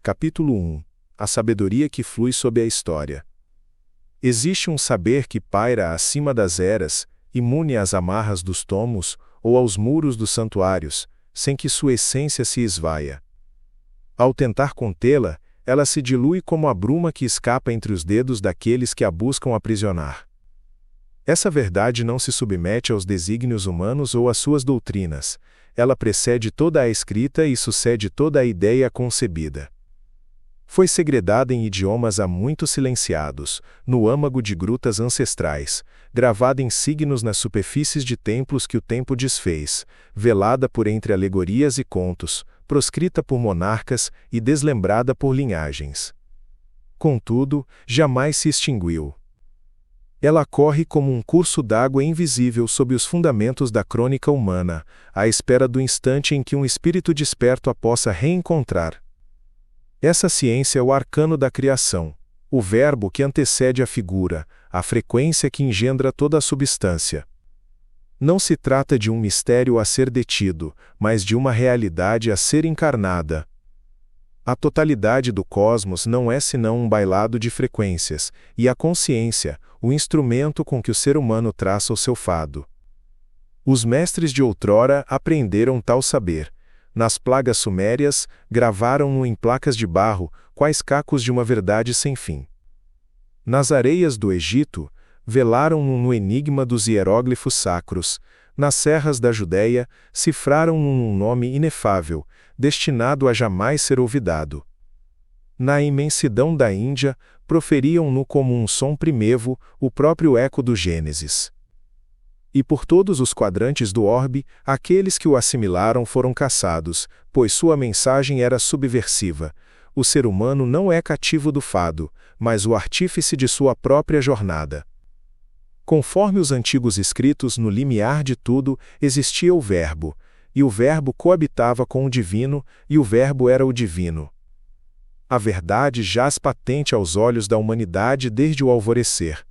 Capítulo 1. A sabedoria que flui sob a história. Existe um saber que paira acima das eras, imune às amarras dos tomos ou aos muros dos santuários, sem que sua essência se esvaia. Ao tentar contê-la, ela se dilui como a bruma que escapa entre os dedos daqueles que a buscam aprisionar. Essa verdade não se submete aos desígnios humanos ou às suas doutrinas. Ela precede toda a escrita e sucede toda a ideia concebida. Foi segredada em idiomas há muito silenciados, no âmago de grutas ancestrais, gravada em signos nas superfícies de templos que o tempo desfez, velada por entre alegorias e contos, proscrita por monarcas e deslembrada por linhagens. Contudo, jamais se extinguiu. Ela corre como um curso d'água invisível sob os fundamentos da crônica humana, à espera do instante em que um espírito desperto a possa reencontrar. Essa ciência é o arcano da criação, o verbo que antecede a figura, a frequência que engendra toda a substância. Não se trata de um mistério a ser detido, mas de uma realidade a ser encarnada. A totalidade do cosmos não é senão um bailado de frequências, e a consciência, o instrumento com que o ser humano traça o seu fado. Os mestres de outrora aprenderam tal saber. Nas plagas sumérias, gravaram-no em placas de barro, quais cacos de uma verdade sem fim. Nas areias do Egito, velaram-no no enigma dos hieróglifos sacros. Nas serras da Judéia, cifraram-no num nome inefável, destinado a jamais ser olvidado. Na imensidão da Índia, proferiam-no como um som primevo, o próprio eco do Gênesis. E por todos os quadrantes do orbe, aqueles que o assimilaram foram caçados, pois sua mensagem era subversiva. O ser humano não é cativo do fado, mas o artífice de sua própria jornada. Conforme os antigos escritos, no limiar de tudo, existia o Verbo, e o Verbo coabitava com o divino, e o Verbo era o divino. A verdade jaz patente aos olhos da humanidade desde o alvorecer.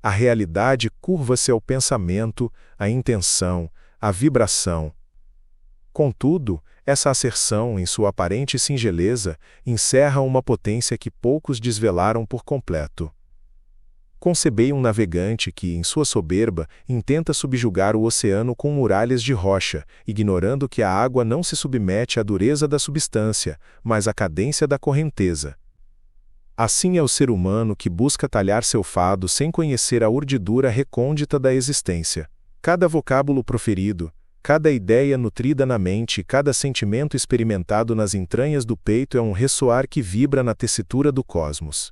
A realidade curva-se ao pensamento, à intenção, à vibração. Contudo, essa asserção, em sua aparente singeleza, encerra uma potência que poucos desvelaram por completo. Concebei um navegante que, em sua soberba, intenta subjugar o oceano com muralhas de rocha, ignorando que a água não se submete à dureza da substância, mas à cadência da correnteza. Assim é o ser humano que busca talhar seu fado sem conhecer a urdidura recôndita da existência. Cada vocábulo proferido, cada ideia nutrida na mente, cada sentimento experimentado nas entranhas do peito é um ressoar que vibra na tessitura do cosmos.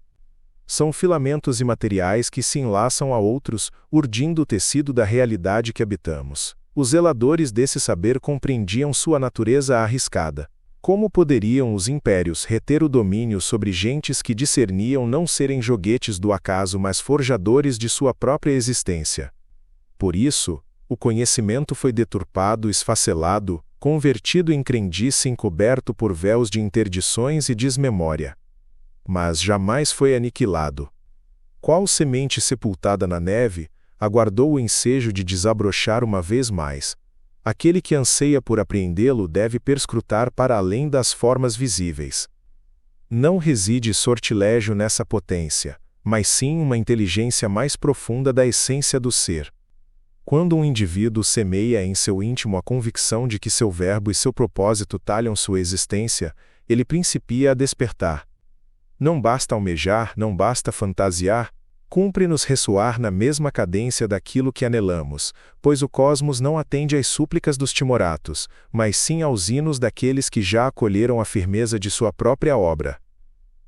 São filamentos imateriais que se enlaçam a outros, urdindo o tecido da realidade que habitamos. Os zeladores desse saber compreendiam sua natureza arriscada. Como poderiam os impérios reter o domínio sobre gentes que discerniam não serem joguetes do acaso mas forjadores de sua própria existência? Por isso, o conhecimento foi deturpado, esfacelado, convertido em crendice encoberto por véus de interdições e desmemória. Mas jamais foi aniquilado. Qual semente sepultada na neve, aguardou o ensejo de desabrochar uma vez mais. Aquele que anseia por apreendê-lo deve perscrutar para além das formas visíveis. Não reside sortilégio nessa potência, mas sim uma inteligência mais profunda da essência do ser. Quando um indivíduo semeia em seu íntimo a convicção de que seu verbo e seu propósito talham sua existência, ele principia a despertar. Não basta almejar, não basta fantasiar, cumpre-nos ressoar na mesma cadência daquilo que anelamos, pois o cosmos não atende às súplicas dos timoratos, mas sim aos hinos daqueles que já acolheram a firmeza de sua própria obra.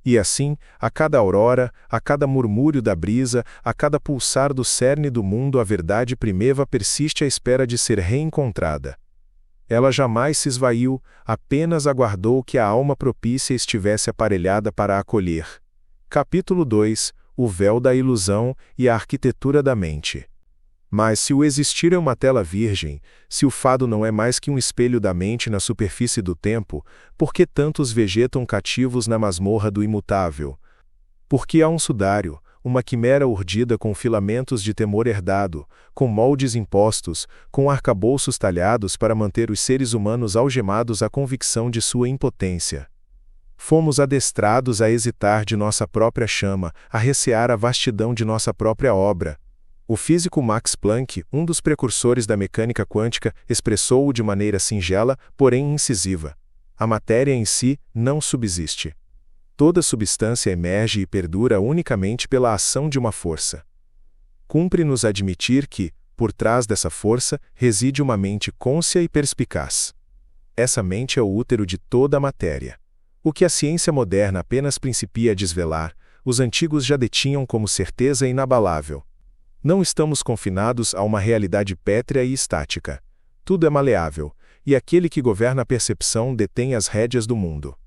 E assim, a cada aurora, a cada murmúrio da brisa, a cada pulsar do cerne do mundo a verdade primeva persiste à espera de ser reencontrada. Ela jamais se esvaiu, apenas aguardou que a alma propícia estivesse aparelhada para a acolher. Capítulo 2. O véu da ilusão e a arquitetura da mente. Mas se o existir é uma tela virgem, se o fado não é mais que um espelho da mente na superfície do tempo, por que tantos vegetam cativos na masmorra do imutável? Porque há um sudário, uma quimera urdida com filamentos de temor herdado, com moldes impostos, com arcabouços talhados para manter os seres humanos algemados à convicção de sua impotência. Fomos adestrados a hesitar de nossa própria chama, a recear a vastidão de nossa própria obra. O físico Max Planck, um dos precursores da mecânica quântica, expressou-o de maneira singela, porém incisiva. A matéria em si não subsiste. Toda substância emerge e perdura unicamente pela ação de uma força. Cumpre-nos admitir que, por trás dessa força, reside uma mente cônscia e perspicaz. Essa mente é o útero de toda a matéria. O que a ciência moderna apenas principia a desvelar, os antigos já detinham como certeza inabalável. Não estamos confinados a uma realidade pétrea e estática. Tudo é maleável, e aquele que governa a percepção detém as rédeas do mundo.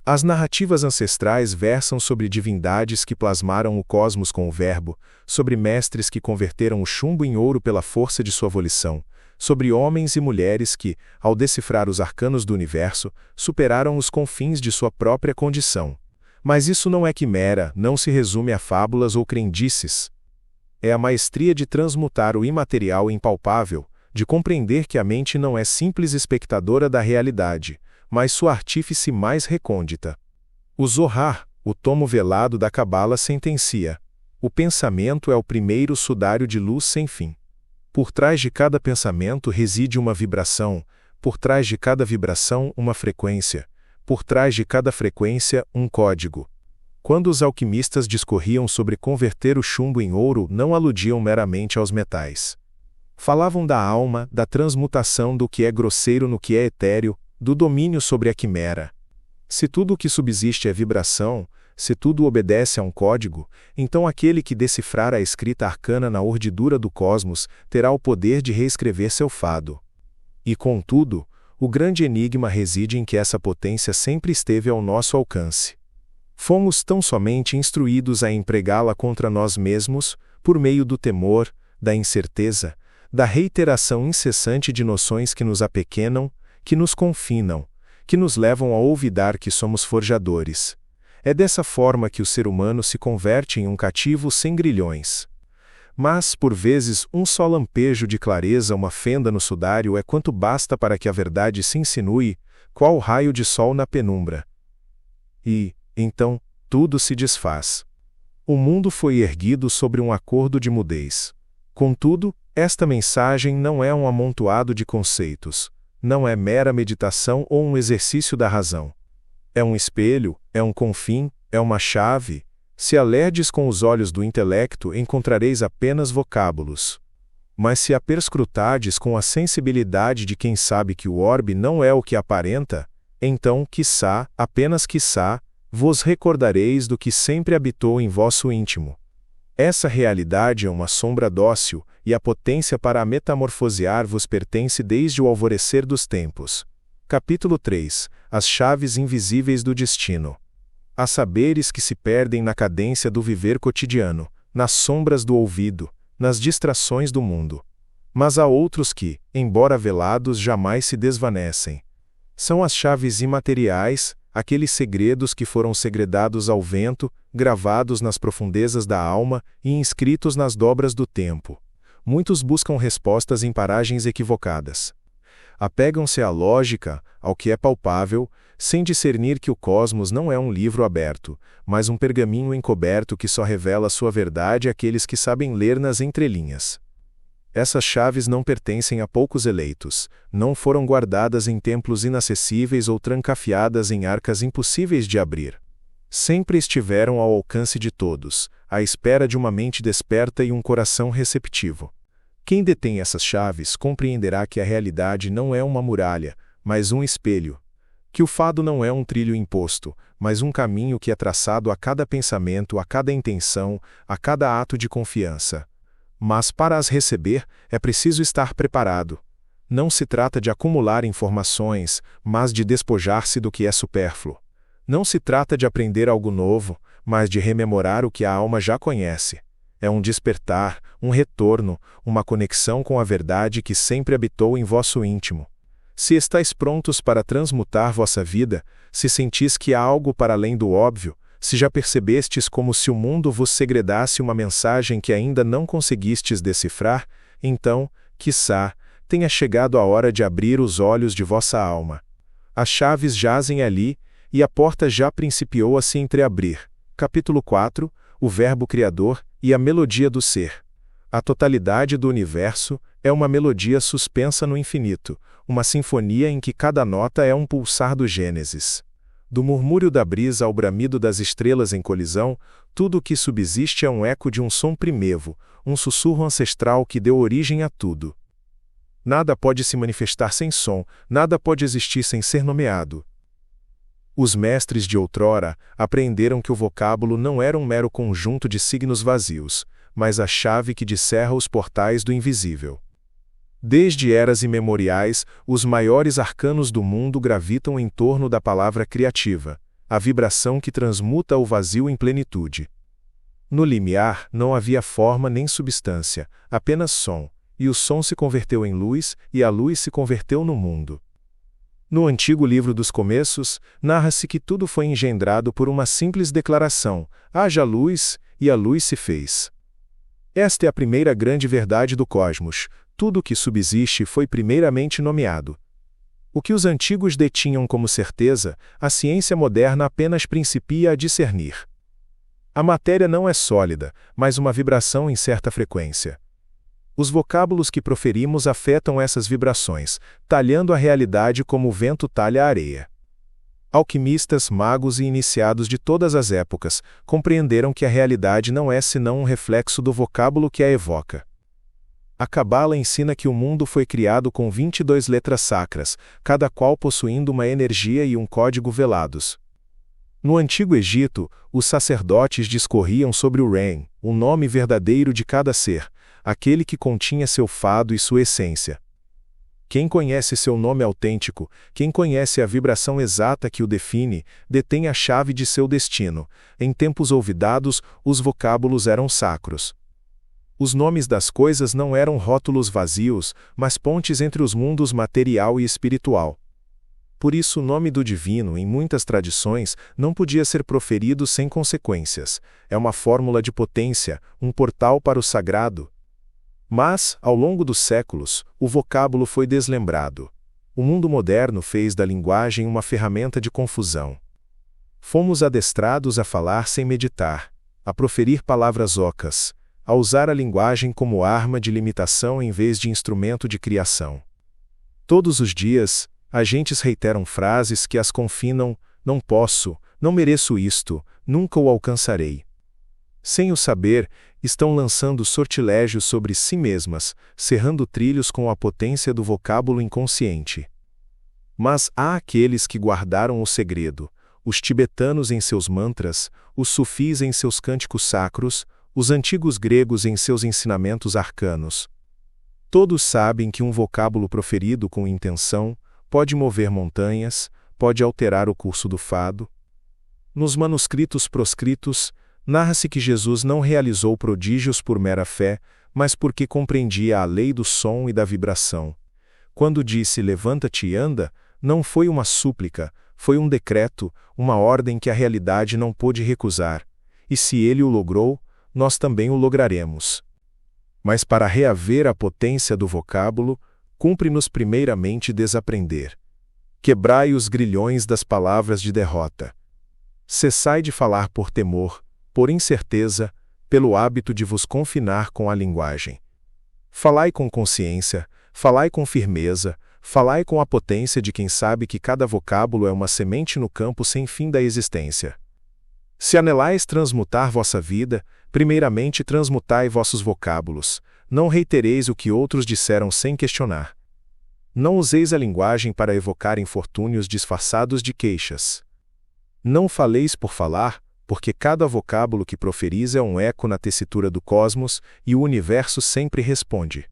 As narrativas ancestrais versam sobre divindades que plasmaram o cosmos com o verbo, sobre mestres que converteram o chumbo em ouro pela força de sua volição, sobre homens e mulheres que, ao decifrar os arcanos do universo, superaram os confins de sua própria condição. Mas isso não é quimera, não se resume a fábulas ou crendices. É a maestria de transmutar o imaterial em palpável, de compreender que a mente não é simples espectadora da realidade, mas sua artífice mais recôndita. O Zohar, o tomo velado da Cabala, sentencia: o pensamento é o primeiro sudário de luz sem fim. Por trás de cada pensamento reside uma vibração, por trás de cada vibração uma frequência, por trás de cada frequência um código. Quando os alquimistas discorriam sobre converter o chumbo em ouro, não aludiam meramente aos metais. Falavam da alma, da transmutação do que é grosseiro no que é etéreo, do domínio sobre a quimera. Se tudo o que subsiste é vibração, se tudo obedece a um código, então aquele que decifrar a escrita arcana na urdidura do cosmos terá o poder de reescrever seu fado. E, contudo, o grande enigma reside em que essa potência sempre esteve ao nosso alcance. Fomos tão somente instruídos a empregá-la contra nós mesmos, por meio do temor, da incerteza, da reiteração incessante de noções que nos apequenam, que nos confinam, que nos levam a olvidar que somos forjadores. É dessa forma que o ser humano se converte em um cativo sem grilhões. Mas, por vezes, um só lampejo de clareza, uma fenda no sudário é quanto basta para que a verdade se insinue, qual raio de sol na penumbra. E, então, tudo se desfaz. O mundo foi erguido sobre um acordo de mudez. Contudo, esta mensagem não é um amontoado de conceitos, não é mera meditação ou um exercício da razão. É um espelho, é um confim, é uma chave. Se a lerdes com os olhos do intelecto, encontrareis apenas vocábulos. Mas se a perscrutardes com a sensibilidade de quem sabe que o orbe não é o que aparenta, então, quiçá, apenas quiçá, vos recordareis do que sempre habitou em vosso íntimo. Essa realidade é uma sombra dócil, e a potência para a metamorfosear vos pertence desde o alvorecer dos tempos. Capítulo 3. As chaves invisíveis do destino. Há saberes que se perdem na cadência do viver cotidiano, nas sombras do ouvido, nas distrações do mundo. Mas há outros que, embora velados, jamais se desvanecem. São as chaves imateriais, aqueles segredos que foram segredados ao vento, gravados nas profundezas da alma e inscritos nas dobras do tempo. Muitos buscam respostas em paragens equivocadas. Apegam-se à lógica, ao que é palpável, sem discernir que o cosmos não é um livro aberto, mas um pergaminho encoberto que só revela sua verdade àqueles que sabem ler nas entrelinhas. Essas chaves não pertencem a poucos eleitos, não foram guardadas em templos inacessíveis ou trancafiadas em arcas impossíveis de abrir. Sempre estiveram ao alcance de todos, à espera de uma mente desperta e um coração receptivo. Quem detém essas chaves compreenderá que a realidade não é uma muralha, mas um espelho. Que o fado não é um trilho imposto, mas um caminho que é traçado a cada pensamento, a cada intenção, a cada ato de confiança. Mas para as receber, é preciso estar preparado. Não se trata de acumular informações, mas de despojar-se do que é supérfluo. Não se trata de aprender algo novo, mas de rememorar o que a alma já conhece. É um despertar, um retorno, uma conexão com a verdade que sempre habitou em vosso íntimo. Se estáis prontos para transmutar vossa vida, se sentis que há algo para além do óbvio, se já percebestes como se o mundo vos segredasse uma mensagem que ainda não conseguistes decifrar, então, quiçá, tenha chegado a hora de abrir os olhos de vossa alma. As chaves jazem ali, e a porta já principiou a se entreabrir. Capítulo 4, o Verbo Criador e a melodia do ser. A totalidade do universo é uma melodia suspensa no infinito, uma sinfonia em que cada nota é um pulsar do Gênesis. Do murmúrio da brisa ao bramido das estrelas em colisão, tudo o que subsiste é um eco de um som primevo, um sussurro ancestral que deu origem a tudo. Nada pode se manifestar sem som, nada pode existir sem ser nomeado. Os mestres de outrora apreenderam que o vocábulo não era um mero conjunto de signos vazios, mas a chave que descerra os portais do invisível. Desde eras imemoriais, os maiores arcanos do mundo gravitam em torno da palavra criativa, a vibração que transmuta o vazio em plenitude. No limiar não havia forma nem substância, apenas som, e o som se converteu em luz, e a luz se converteu no mundo. No antigo livro dos Começos, narra-se que tudo foi engendrado por uma simples declaração: haja luz, e a luz se fez. Esta é a primeira grande verdade do cosmos: tudo o que subsiste foi primeiramente nomeado. O que os antigos detinham como certeza, a ciência moderna apenas principia a discernir. A matéria não é sólida, mas uma vibração em certa frequência. Os vocábulos que proferimos afetam essas vibrações, talhando a realidade como o vento talha a areia. Alquimistas, magos e iniciados de todas as épocas compreenderam que a realidade não é senão um reflexo do vocábulo que a evoca. A Cabala ensina que o mundo foi criado com 22 letras sacras, cada qual possuindo uma energia e um código velados. No Antigo Egito, os sacerdotes discorriam sobre o Ren, o nome verdadeiro de cada ser, aquele que continha seu fado e sua essência. Quem conhece seu nome autêntico, quem conhece a vibração exata que o define, detém a chave de seu destino. Em tempos olvidados, os vocábulos eram sacros. Os nomes das coisas não eram rótulos vazios, mas pontes entre os mundos material e espiritual. Por isso o nome do divino, em muitas tradições, não podia ser proferido sem consequências. É uma fórmula de potência, um portal para o sagrado. Mas, ao longo dos séculos, o vocábulo foi deslembrado. O mundo moderno fez da linguagem uma ferramenta de confusão. Fomos adestrados a falar sem meditar, a proferir palavras ocas, a usar a linguagem como arma de limitação em vez de instrumento de criação. Todos os dias, agentes reiteram frases que as confinam: não posso, não mereço isto, nunca o alcançarei. Sem o saber, estão lançando sortilégios sobre si mesmas, cerrando trilhos com a potência do vocábulo inconsciente. Mas há aqueles que guardaram o segredo, os tibetanos em seus mantras, os sufis em seus cânticos sacros, os antigos gregos em seus ensinamentos arcanos. Todos sabem que um vocábulo proferido com intenção pode mover montanhas, pode alterar o curso do fado. Nos manuscritos proscritos, narra-se que Jesus não realizou prodígios por mera fé, mas porque compreendia a lei do som e da vibração. Quando disse levanta-te e anda, não foi uma súplica, foi um decreto, uma ordem que a realidade não pôde recusar. E se ele o logrou, nós também o lograremos. Mas para reaver a potência do vocábulo, cumpre-nos primeiramente desaprender. Quebrai os grilhões das palavras de derrota. Cessai de falar por temor, por incerteza, pelo hábito de vos confinar com a linguagem. Falai com consciência, falai com firmeza, falai com a potência de quem sabe que cada vocábulo é uma semente no campo sem fim da existência. Se anelais transmutar vossa vida, primeiramente transmutai vossos vocábulos, não reitereis o que outros disseram sem questionar. Não useis a linguagem para evocar infortúnios disfarçados de queixas. Não faleis por falar, porque cada vocábulo que proferis é um eco na tessitura do cosmos, e o universo sempre responde.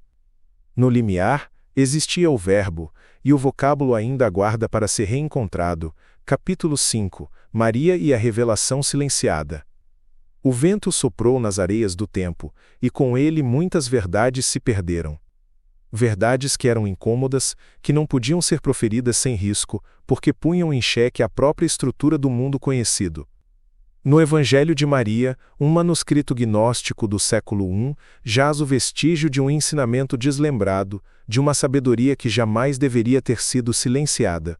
No limiar, existia o verbo, e o vocábulo ainda aguarda para ser reencontrado. Capítulo 5, Maria e a revelação silenciada. O vento soprou nas areias do tempo, e com ele muitas verdades se perderam. Verdades que eram incômodas, que não podiam ser proferidas sem risco, porque punham em xeque a própria estrutura do mundo conhecido. No Evangelho de Maria, um manuscrito gnóstico do século I, jaz o vestígio de um ensinamento deslembrado, de uma sabedoria que jamais deveria ter sido silenciada.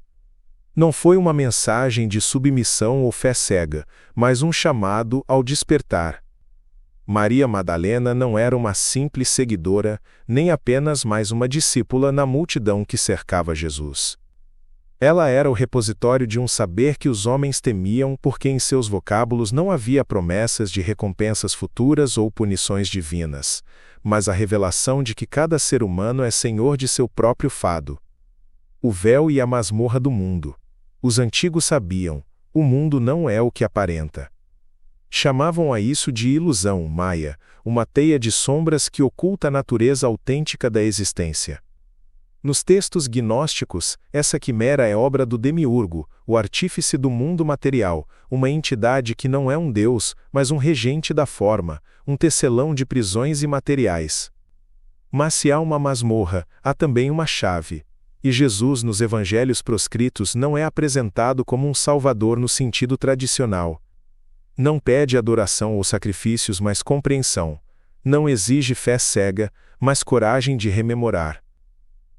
Não foi uma mensagem de submissão ou fé cega, mas um chamado ao despertar. Maria Madalena não era uma simples seguidora, nem apenas mais uma discípula na multidão que cercava Jesus. Ela era o repositório de um saber que os homens temiam porque em seus vocábulos não havia promessas de recompensas futuras ou punições divinas, mas a revelação de que cada ser humano é senhor de seu próprio fado. O véu e a masmorra do mundo. Os antigos sabiam, o mundo não é o que aparenta. Chamavam a isso de ilusão maia, uma teia de sombras que oculta a natureza autêntica da existência. Nos textos gnósticos, essa quimera é obra do demiurgo, o artífice do mundo material, uma entidade que não é um deus, mas um regente da forma, um tecelão de prisões imateriais. Mas se há uma masmorra, há também uma chave. E Jesus nos evangelhos proscritos não é apresentado como um salvador no sentido tradicional. Não pede adoração ou sacrifícios, mas compreensão. Não exige fé cega, mas coragem de rememorar.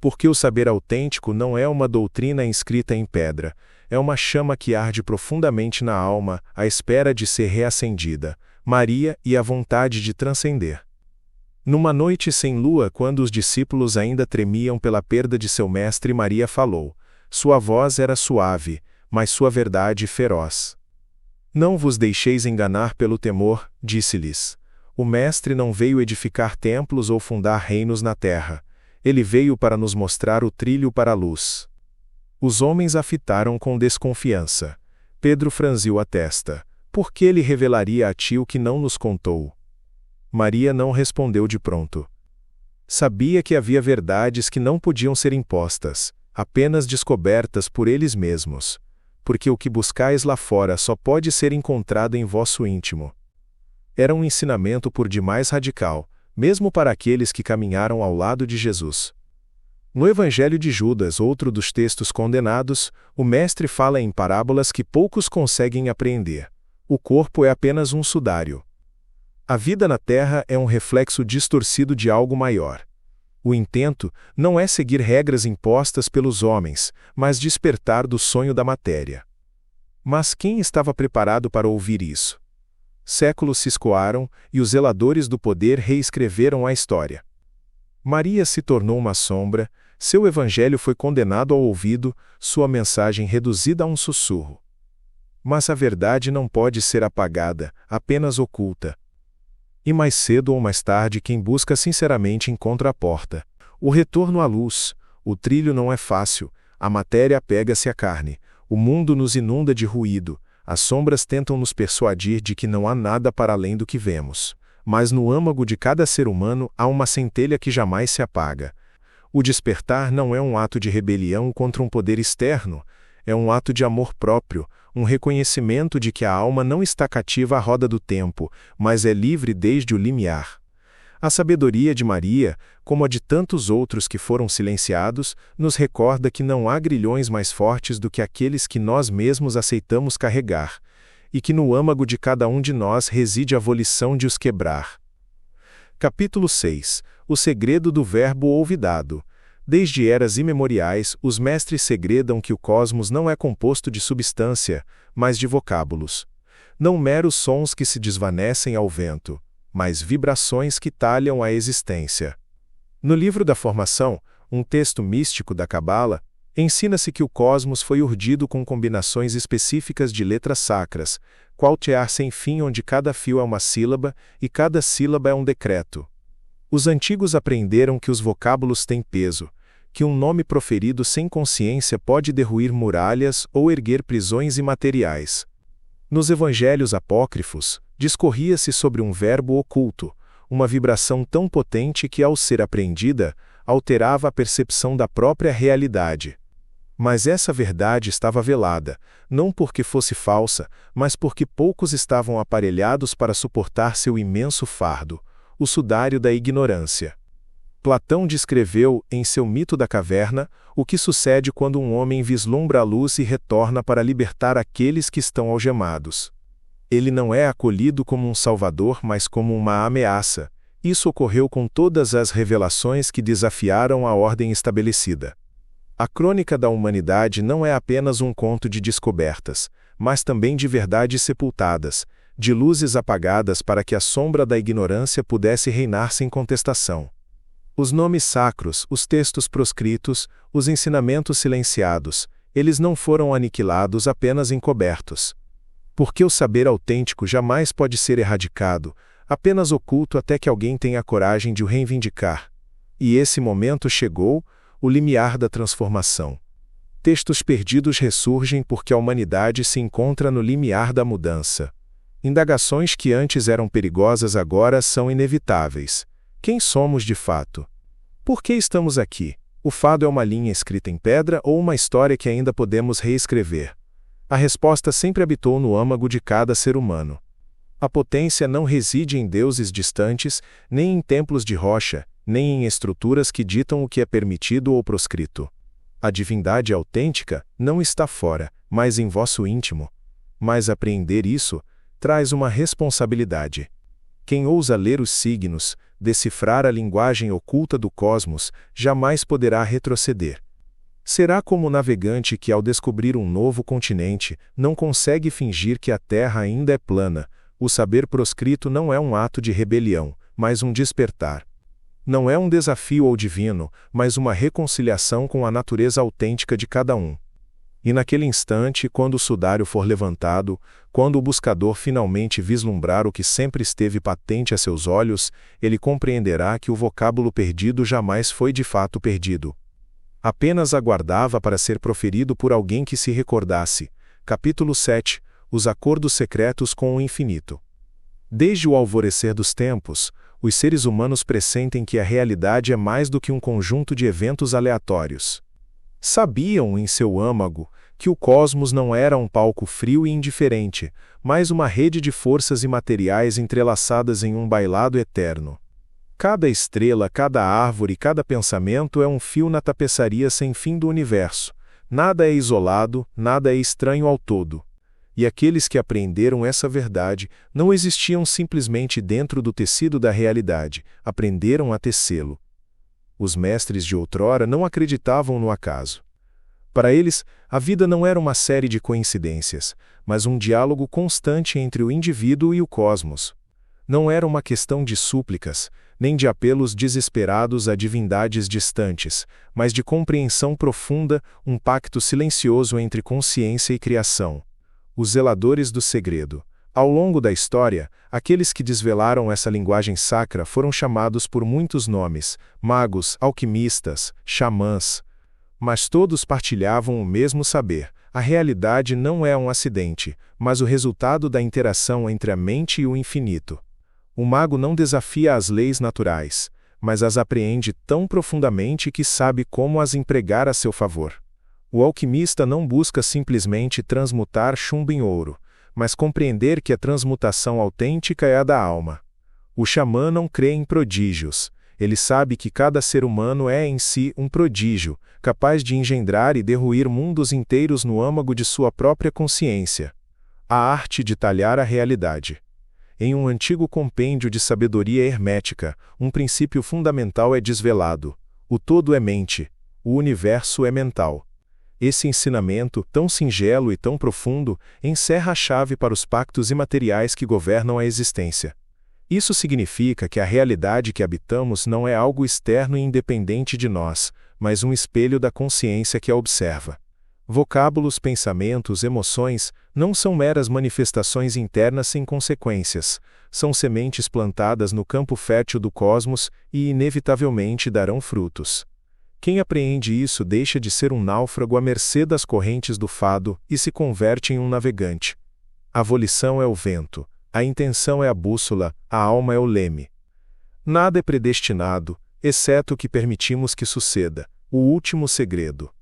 Porque o saber autêntico não é uma doutrina inscrita em pedra, é uma chama que arde profundamente na alma, à espera de ser reacendida, Maria e a vontade de transcender. Numa noite sem lua, quando os discípulos ainda tremiam pela perda de seu mestre, Maria falou. Sua voz era suave, mas sua verdade feroz. Não vos deixeis enganar pelo temor, disse-lhes. O mestre não veio edificar templos ou fundar reinos na terra. Ele veio para nos mostrar o trilho para a luz. Os homens a fitaram com desconfiança. Pedro franziu a testa. Por que ele revelaria a ti o que não nos contou? Maria não respondeu de pronto. Sabia que havia verdades que não podiam ser impostas, apenas descobertas por eles mesmos. Porque o que buscais lá fora só pode ser encontrado em vosso íntimo. Era um ensinamento por demais radical, mesmo para aqueles que caminharam ao lado de Jesus. No Evangelho de Judas, outro dos textos condenados, o mestre fala em parábolas que poucos conseguem apreender. O corpo é apenas um sudário. A vida na terra é um reflexo distorcido de algo maior. O intento não é seguir regras impostas pelos homens, mas despertar do sonho da matéria. Mas quem estava preparado para ouvir isso? Séculos se escoaram e os zeladores do poder reescreveram a história. Maria se tornou uma sombra, seu evangelho foi condenado ao ouvido, sua mensagem reduzida a um sussurro. Mas a verdade não pode ser apagada, apenas oculta. E mais cedo ou mais tarde quem busca sinceramente encontra a porta. O retorno à luz, o trilho não é fácil, a matéria apega-se à carne, o mundo nos inunda de ruído, as sombras tentam nos persuadir de que não há nada para além do que vemos. Mas no âmago de cada ser humano há uma centelha que jamais se apaga. O despertar não é um ato de rebelião contra um poder externo, é um ato de amor próprio, um reconhecimento de que a alma não está cativa à roda do tempo, mas é livre desde o limiar. A sabedoria de Maria, como a de tantos outros que foram silenciados, nos recorda que não há grilhões mais fortes do que aqueles que nós mesmos aceitamos carregar, e que no âmago de cada um de nós reside a volição de os quebrar. Capítulo 6. O segredo do verbo ouvidado. Desde eras imemoriais, os mestres segredam que o cosmos não é composto de substância, mas de vocábulos. Não meros sons que se desvanecem ao vento, mas vibrações que talham a existência. No livro da Formação, um texto místico da Cabala, ensina-se que o cosmos foi urdido com combinações específicas de letras sacras, qual tear sem fim onde cada fio é uma sílaba e cada sílaba é um decreto. Os antigos aprenderam que os vocábulos têm peso, que um nome proferido sem consciência pode derruir muralhas ou erguer prisões imateriais. Nos evangelhos apócrifos, discorria-se sobre um verbo oculto, uma vibração tão potente que, ao ser apreendida, alterava a percepção da própria realidade. Mas essa verdade estava velada, não porque fosse falsa, mas porque poucos estavam aparelhados para suportar seu imenso fardo, o sudário da ignorância. Platão descreveu, em seu Mito da Caverna, o que sucede quando um homem vislumbra a luz e retorna para libertar aqueles que estão algemados. Ele não é acolhido como um salvador, mas como uma ameaça. Isso ocorreu com todas as revelações que desafiaram a ordem estabelecida. A crônica da humanidade não é apenas um conto de descobertas, mas também de verdades sepultadas, de luzes apagadas para que a sombra da ignorância pudesse reinar sem contestação. Os nomes sacros, os textos proscritos, os ensinamentos silenciados, eles não foram aniquilados apenas encobertos. Porque o saber autêntico jamais pode ser erradicado, apenas oculto até que alguém tenha a coragem de o reivindicar. E esse momento chegou, o limiar da transformação. Textos perdidos ressurgem porque a humanidade se encontra no limiar da mudança. Indagações que antes eram perigosas agora são inevitáveis. Quem somos de fato? Por que estamos aqui? O fado é uma linha escrita em pedra ou uma história que ainda podemos reescrever? A resposta sempre habitou no âmago de cada ser humano. A potência não reside em deuses distantes, nem em templos de rocha, nem em estruturas que ditam o que é permitido ou proscrito. A divindade autêntica não está fora, mas em vosso íntimo. Mas apreender isso traz uma responsabilidade. Quem ousa ler os signos, decifrar a linguagem oculta do cosmos, jamais poderá retroceder. Será como o navegante que, ao descobrir um novo continente, não consegue fingir que a Terra ainda é plana. O saber proscrito não é um ato de rebelião, mas um despertar. Não é um desafio ao divino, mas uma reconciliação com a natureza autêntica de cada um. E naquele instante, quando o sudário for levantado, quando o buscador finalmente vislumbrar o que sempre esteve patente a seus olhos, ele compreenderá que o vocábulo perdido jamais foi de fato perdido. Apenas aguardava para ser proferido por alguém que se recordasse. Capítulo 7. Os acordos secretos com o infinito. Desde o alvorecer dos tempos, os seres humanos pressentem que a realidade é mais do que um conjunto de eventos aleatórios. Sabiam, em seu âmago, que o cosmos não era um palco frio e indiferente, mas uma rede de forças imateriais entrelaçadas em um bailado eterno. Cada estrela, cada árvore, cada pensamento é um fio na tapeçaria sem fim do universo. Nada é isolado, nada é estranho ao todo. E aqueles que apreenderam essa verdade não existiam simplesmente dentro do tecido da realidade, aprenderam a tecê-lo. Os mestres de outrora não acreditavam no acaso. Para eles, a vida não era uma série de coincidências, mas um diálogo constante entre o indivíduo e o cosmos. Não era uma questão de súplicas, nem de apelos desesperados a divindades distantes, mas de compreensão profunda, um pacto silencioso entre consciência e criação. Os zeladores do segredo. Ao longo da história, aqueles que desvelaram essa linguagem sacra foram chamados por muitos nomes: magos, alquimistas, xamãs. Mas todos partilhavam o mesmo saber: a realidade não é um acidente, mas o resultado da interação entre a mente e o infinito. O mago não desafia as leis naturais, mas as apreende tão profundamente que sabe como as empregar a seu favor. O alquimista não busca simplesmente transmutar chumbo em ouro, mas compreender que a transmutação autêntica é a da alma. O xamã não crê em prodígios. Ele sabe que cada ser humano é em si um prodígio, capaz de engendrar e derruir mundos inteiros no âmago de sua própria consciência. A arte de talhar a realidade. Em um antigo compêndio de sabedoria hermética, um princípio fundamental é desvelado. O todo é mente. O universo é mental. Esse ensinamento, tão singelo e tão profundo, encerra a chave para os pactos imateriais que governam a existência. Isso significa que a realidade que habitamos não é algo externo e independente de nós, mas um espelho da consciência que a observa. Vocábulos, pensamentos, emoções não são meras manifestações internas sem consequências, são sementes plantadas no campo fértil do cosmos e inevitavelmente darão frutos. Quem apreende isso deixa de ser um náufrago à mercê das correntes do fado e se converte em um navegante. A volição é o vento, a intenção é a bússola, a alma é o leme. Nada é predestinado, exceto o que permitimos que suceda, o último segredo.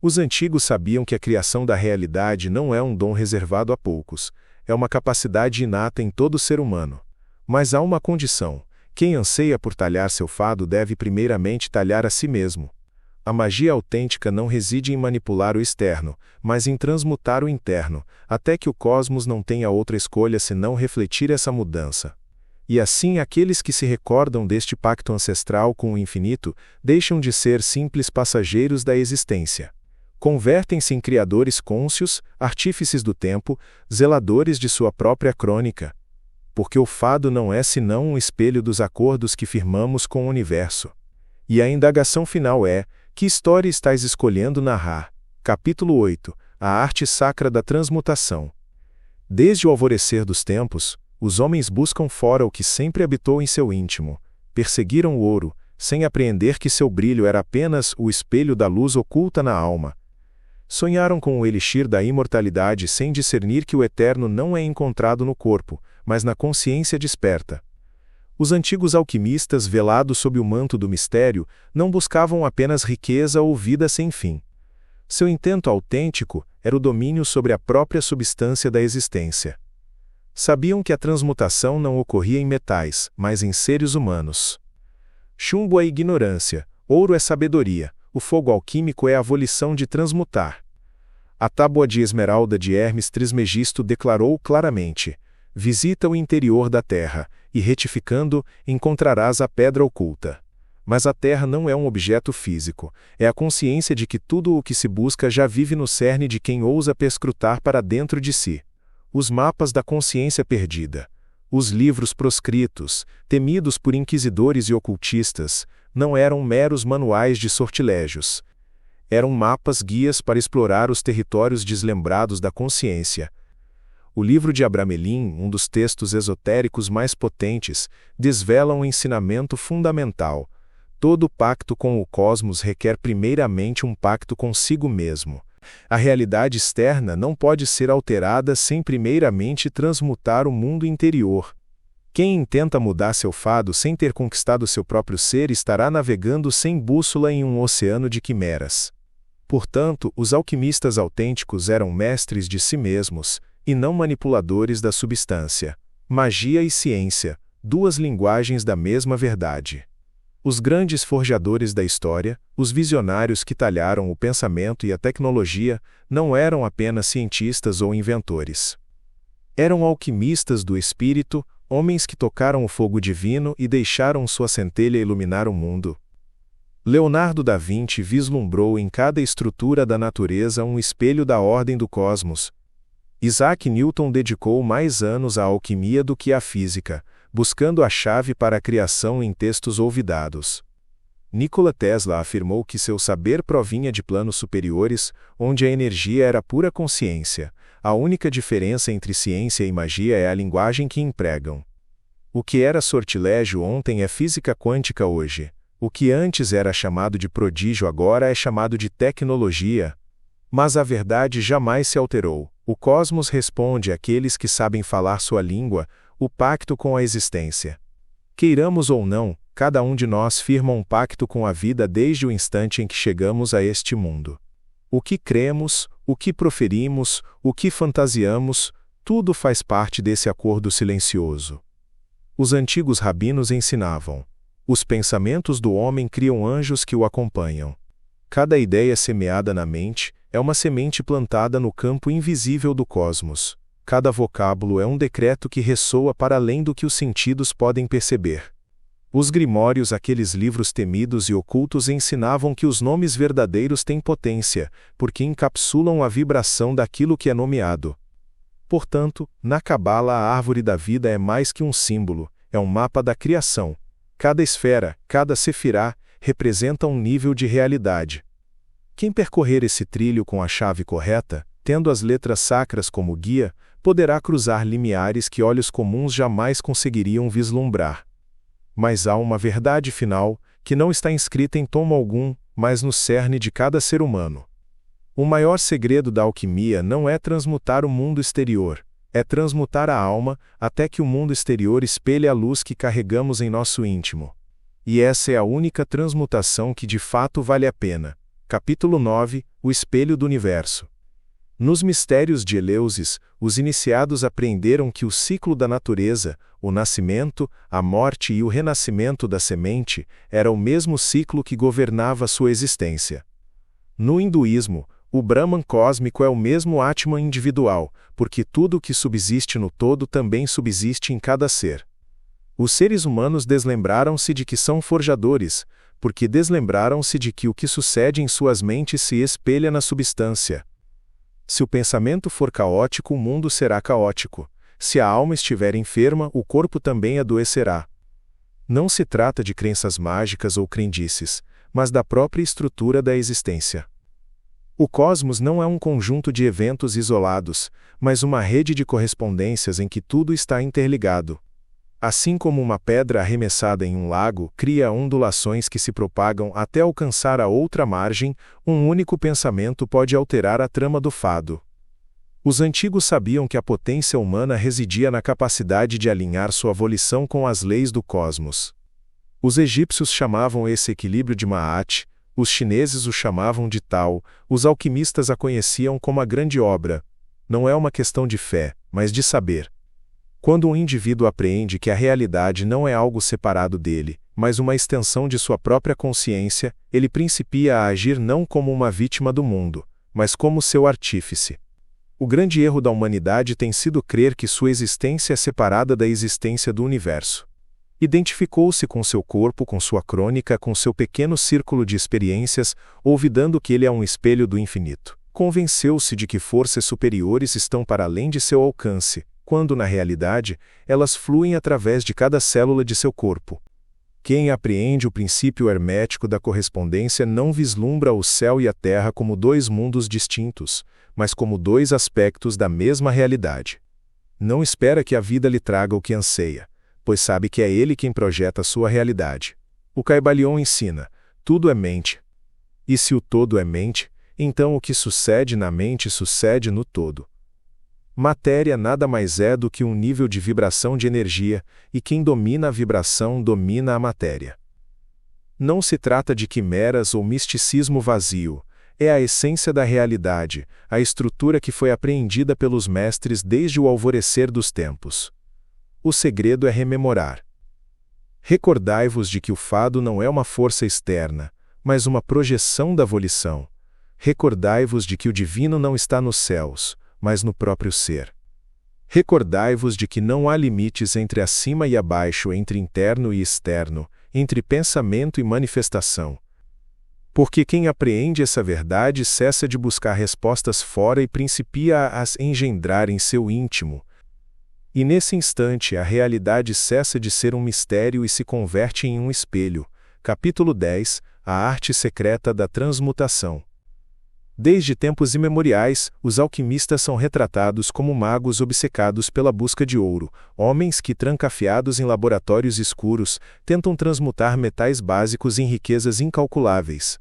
Os antigos sabiam que a criação da realidade não é um dom reservado a poucos, é uma capacidade inata em todo ser humano. Mas há uma condição: quem anseia por talhar seu fado deve primeiramente talhar a si mesmo. A magia autêntica não reside em manipular o externo, mas em transmutar o interno, até que o cosmos não tenha outra escolha senão refletir essa mudança. E assim aqueles que se recordam deste pacto ancestral com o infinito deixam de ser simples passageiros da existência. Convertem-se em criadores cônscios, artífices do tempo, zeladores de sua própria crônica. Porque o fado não é senão um espelho dos acordos que firmamos com o universo. E a indagação final é: que história estás escolhendo narrar? Capítulo 8. A arte sacra da transmutação. Desde o alvorecer dos tempos, os homens buscam fora o que sempre habitou em seu íntimo. Perseguiram o ouro, sem apreender que seu brilho era apenas o espelho da luz oculta na alma. Sonharam com o elixir da imortalidade sem discernir que o eterno não é encontrado no corpo, mas na consciência desperta. Os antigos alquimistas, velados sob o manto do mistério, não buscavam apenas riqueza ou vida sem fim. Seu intento autêntico era o domínio sobre a própria substância da existência. Sabiam que a transmutação não ocorria em metais, mas em seres humanos. Chumbo é ignorância, ouro é sabedoria, o fogo alquímico é a volição de transmutar. A tábua de esmeralda de Hermes Trismegisto declarou claramente: visita o interior da terra, e retificando, encontrarás a pedra oculta. Mas a terra não é um objeto físico, é a consciência de que tudo o que se busca já vive no cerne de quem ousa perscrutar para dentro de si. Os mapas da consciência perdida, os livros proscritos, temidos por inquisidores e ocultistas, não eram meros manuais de sortilégios. Eram mapas guias para explorar os territórios deslembrados da consciência. O livro de Abramelin, um dos textos esotéricos mais potentes, desvela um ensinamento fundamental. Todo pacto com o cosmos requer primeiramente um pacto consigo mesmo. A realidade externa não pode ser alterada sem primeiramente transmutar o mundo interior. Quem intenta mudar seu fado sem ter conquistado seu próprio ser estará navegando sem bússola em um oceano de quimeras. Portanto, os alquimistas autênticos eram mestres de si mesmos, e não manipuladores da substância. Magia e ciência, duas linguagens da mesma verdade. Os grandes forjadores da história, os visionários que talharam o pensamento e a tecnologia, não eram apenas cientistas ou inventores. Eram alquimistas do espírito, homens que tocaram o fogo divino e deixaram sua centelha iluminar o mundo. Leonardo da Vinci vislumbrou em cada estrutura da natureza um espelho da ordem do cosmos. Isaac Newton dedicou mais anos à alquimia do que à física, buscando a chave para a criação em textos olvidados. Nikola Tesla afirmou que seu saber provinha de planos superiores, onde a energia era pura consciência. A única diferença entre ciência e magia é a linguagem que empregam. O que era sortilégio ontem é física quântica hoje. O que antes era chamado de prodígio agora é chamado de tecnologia. Mas a verdade jamais se alterou. O cosmos responde àqueles que sabem falar sua língua, o pacto com a existência. Queiramos ou não, cada um de nós firma um pacto com a vida desde o instante em que chegamos a este mundo. O que cremos, o que proferimos, o que fantasiamos, tudo faz parte desse acordo silencioso. Os antigos rabinos ensinavam: os pensamentos do homem criam anjos que o acompanham. Cada ideia semeada na mente é uma semente plantada no campo invisível do cosmos. Cada vocábulo é um decreto que ressoa para além do que os sentidos podem perceber. Os grimórios, aqueles livros temidos e ocultos, ensinavam que os nomes verdadeiros têm potência, porque encapsulam a vibração daquilo que é nomeado. Portanto, na Cabala a árvore da vida é mais que um símbolo, é um mapa da criação. Cada esfera, cada sefirá, representa um nível de realidade. Quem percorrer esse trilho com a chave correta, tendo as letras sacras como guia, poderá cruzar limiares que olhos comuns jamais conseguiriam vislumbrar. Mas há uma verdade final, que não está inscrita em tomo algum, mas no cerne de cada ser humano. O maior segredo da alquimia não é transmutar o mundo exterior, é transmutar a alma, até que o mundo exterior espelhe a luz que carregamos em nosso íntimo. E essa é a única transmutação que de fato vale a pena. Capítulo 9 – O Espelho do Universo. Nos mistérios de Eleusis, os iniciados aprenderam que o ciclo da natureza, o nascimento, a morte e o renascimento da semente, era o mesmo ciclo que governava sua existência. No hinduísmo, o Brahman cósmico é o mesmo Atman individual, porque tudo o que subsiste no todo também subsiste em cada ser. Os seres humanos deslembraram-se de que são forjadores, porque deslembraram-se de que o que sucede em suas mentes se espelha na substância. Se o pensamento for caótico, o mundo será caótico. Se a alma estiver enferma, o corpo também adoecerá. Não se trata de crenças mágicas ou crendices, mas da própria estrutura da existência. O cosmos não é um conjunto de eventos isolados, mas uma rede de correspondências em que tudo está interligado. Assim como uma pedra arremessada em um lago cria ondulações que se propagam até alcançar a outra margem, um único pensamento pode alterar a trama do fado. Os antigos sabiam que a potência humana residia na capacidade de alinhar sua volição com as leis do cosmos. Os egípcios chamavam esse equilíbrio de Ma'at, os chineses o chamavam de Tao, os alquimistas a conheciam como a grande obra. Não é uma questão de fé, mas de saber. Quando um indivíduo apreende que a realidade não é algo separado dele, mas uma extensão de sua própria consciência, ele principia a agir não como uma vítima do mundo, mas como seu artífice. O grande erro da humanidade tem sido crer que sua existência é separada da existência do universo. Identificou-se com seu corpo, com sua crônica, com seu pequeno círculo de experiências, olvidando que ele é um espelho do infinito. Convenceu-se de que forças superiores estão para além de seu alcance, quando, na realidade, elas fluem através de cada célula de seu corpo. Quem apreende o princípio hermético da correspondência não vislumbra o céu e a terra como dois mundos distintos, mas como dois aspectos da mesma realidade. Não espera que a vida lhe traga o que anseia, pois sabe que é ele quem projeta sua realidade. O Caibalion ensina: tudo é mente. E se o todo é mente, então o que sucede na mente sucede no todo. Matéria nada mais é do que um nível de vibração de energia, e quem domina a vibração domina a matéria. Não se trata de quimeras ou misticismo vazio, é a essência da realidade, a estrutura que foi apreendida pelos mestres desde o alvorecer dos tempos. O segredo é rememorar. Recordai-vos de que o fado não é uma força externa, mas uma projeção da volição. Recordai-vos de que o divino não está nos céus, mas no próprio ser. Recordai-vos de que não há limites entre acima e abaixo, entre interno e externo, entre pensamento e manifestação. Porque quem apreende essa verdade cessa de buscar respostas fora e principia a as engendrar em seu íntimo. E nesse instante a realidade cessa de ser um mistério e se converte em um espelho. Capítulo 10 – A arte secreta da transmutação. Desde tempos imemoriais, os alquimistas são retratados como magos obcecados pela busca de ouro, homens que, trancafiados em laboratórios escuros, tentam transmutar metais básicos em riquezas incalculáveis.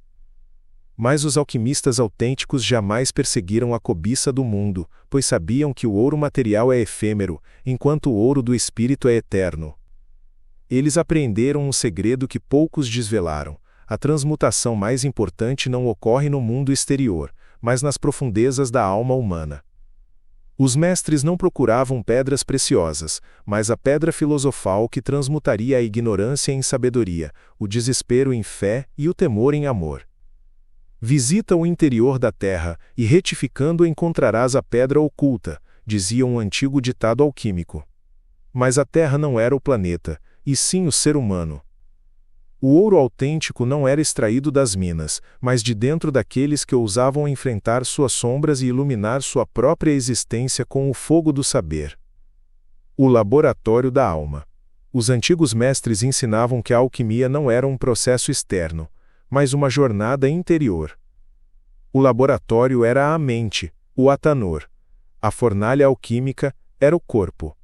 Mas os alquimistas autênticos jamais perseguiram a cobiça do mundo, pois sabiam que o ouro material é efêmero, enquanto o ouro do espírito é eterno. Eles apreenderam um segredo que poucos desvelaram. A transmutação mais importante não ocorre no mundo exterior, mas nas profundezas da alma humana. Os mestres não procuravam pedras preciosas, mas a pedra filosofal que transmutaria a ignorância em sabedoria, o desespero em fé e o temor em amor. Visita o interior da terra, e retificando encontrarás a pedra oculta, dizia um antigo ditado alquímico. Mas a terra não era o planeta, e sim o ser humano. O ouro autêntico não era extraído das minas, mas de dentro daqueles que ousavam enfrentar suas sombras e iluminar sua própria existência com o fogo do saber. O laboratório da alma. Os antigos mestres ensinavam que a alquimia não era um processo externo, mas uma jornada interior. O laboratório era a mente, o atanor. A fornalha alquímica era o corpo.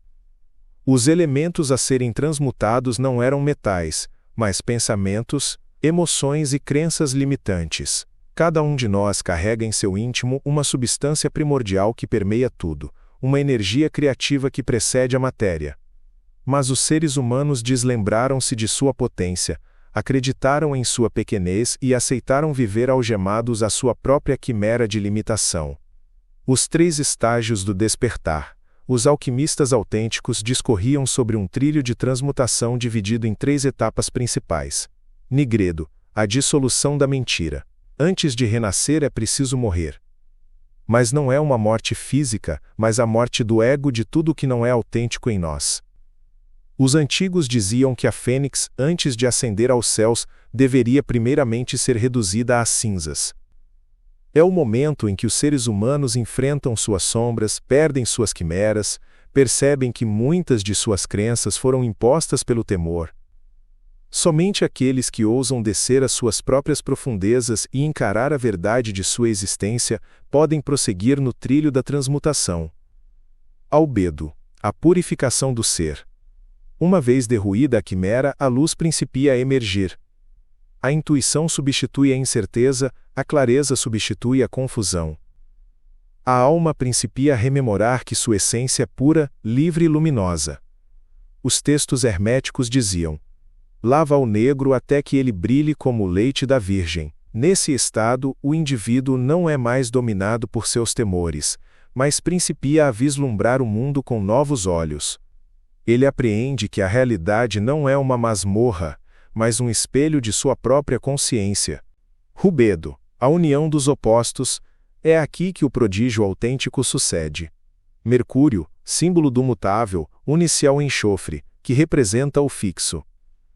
Os elementos a serem transmutados não eram metais, mas pensamentos, emoções e crenças limitantes. Cada um de nós carrega em seu íntimo uma substância primordial que permeia tudo, uma energia criativa que precede a matéria. Mas os seres humanos deslembraram-se de sua potência, acreditaram em sua pequenez e aceitaram viver algemados à sua própria quimera de limitação. Os 3 estágios do despertar. Os alquimistas autênticos discorriam sobre um trilho de transmutação dividido em 3 etapas principais. Nigredo, a dissolução da mentira. Antes de renascer é preciso morrer. Mas não é uma morte física, mas a morte do ego de tudo que não é autêntico em nós. Os antigos diziam que a fênix, antes de ascender aos céus, deveria primeiramente ser reduzida a cinzas. É o momento em que os seres humanos enfrentam suas sombras, perdem suas quimeras, percebem que muitas de suas crenças foram impostas pelo temor. Somente aqueles que ousam descer às suas próprias profundezas e encarar a verdade de sua existência podem prosseguir no trilho da transmutação. Albedo, a purificação do ser. Uma vez derruída a quimera, a luz principia a emergir. A intuição substitui a incerteza, a clareza substitui a confusão. A alma principia a rememorar que sua essência é pura, livre e luminosa. Os textos herméticos diziam: lava o negro até que ele brilhe como o leite da virgem. Nesse estado, o indivíduo não é mais dominado por seus temores, mas principia a vislumbrar o mundo com novos olhos. Ele apreende que a realidade não é uma masmorra, mas um espelho de sua própria consciência. Rubedo, a união dos opostos, é aqui que o prodígio autêntico sucede. Mercúrio, símbolo do mutável, une-se ao enxofre, que representa o fixo.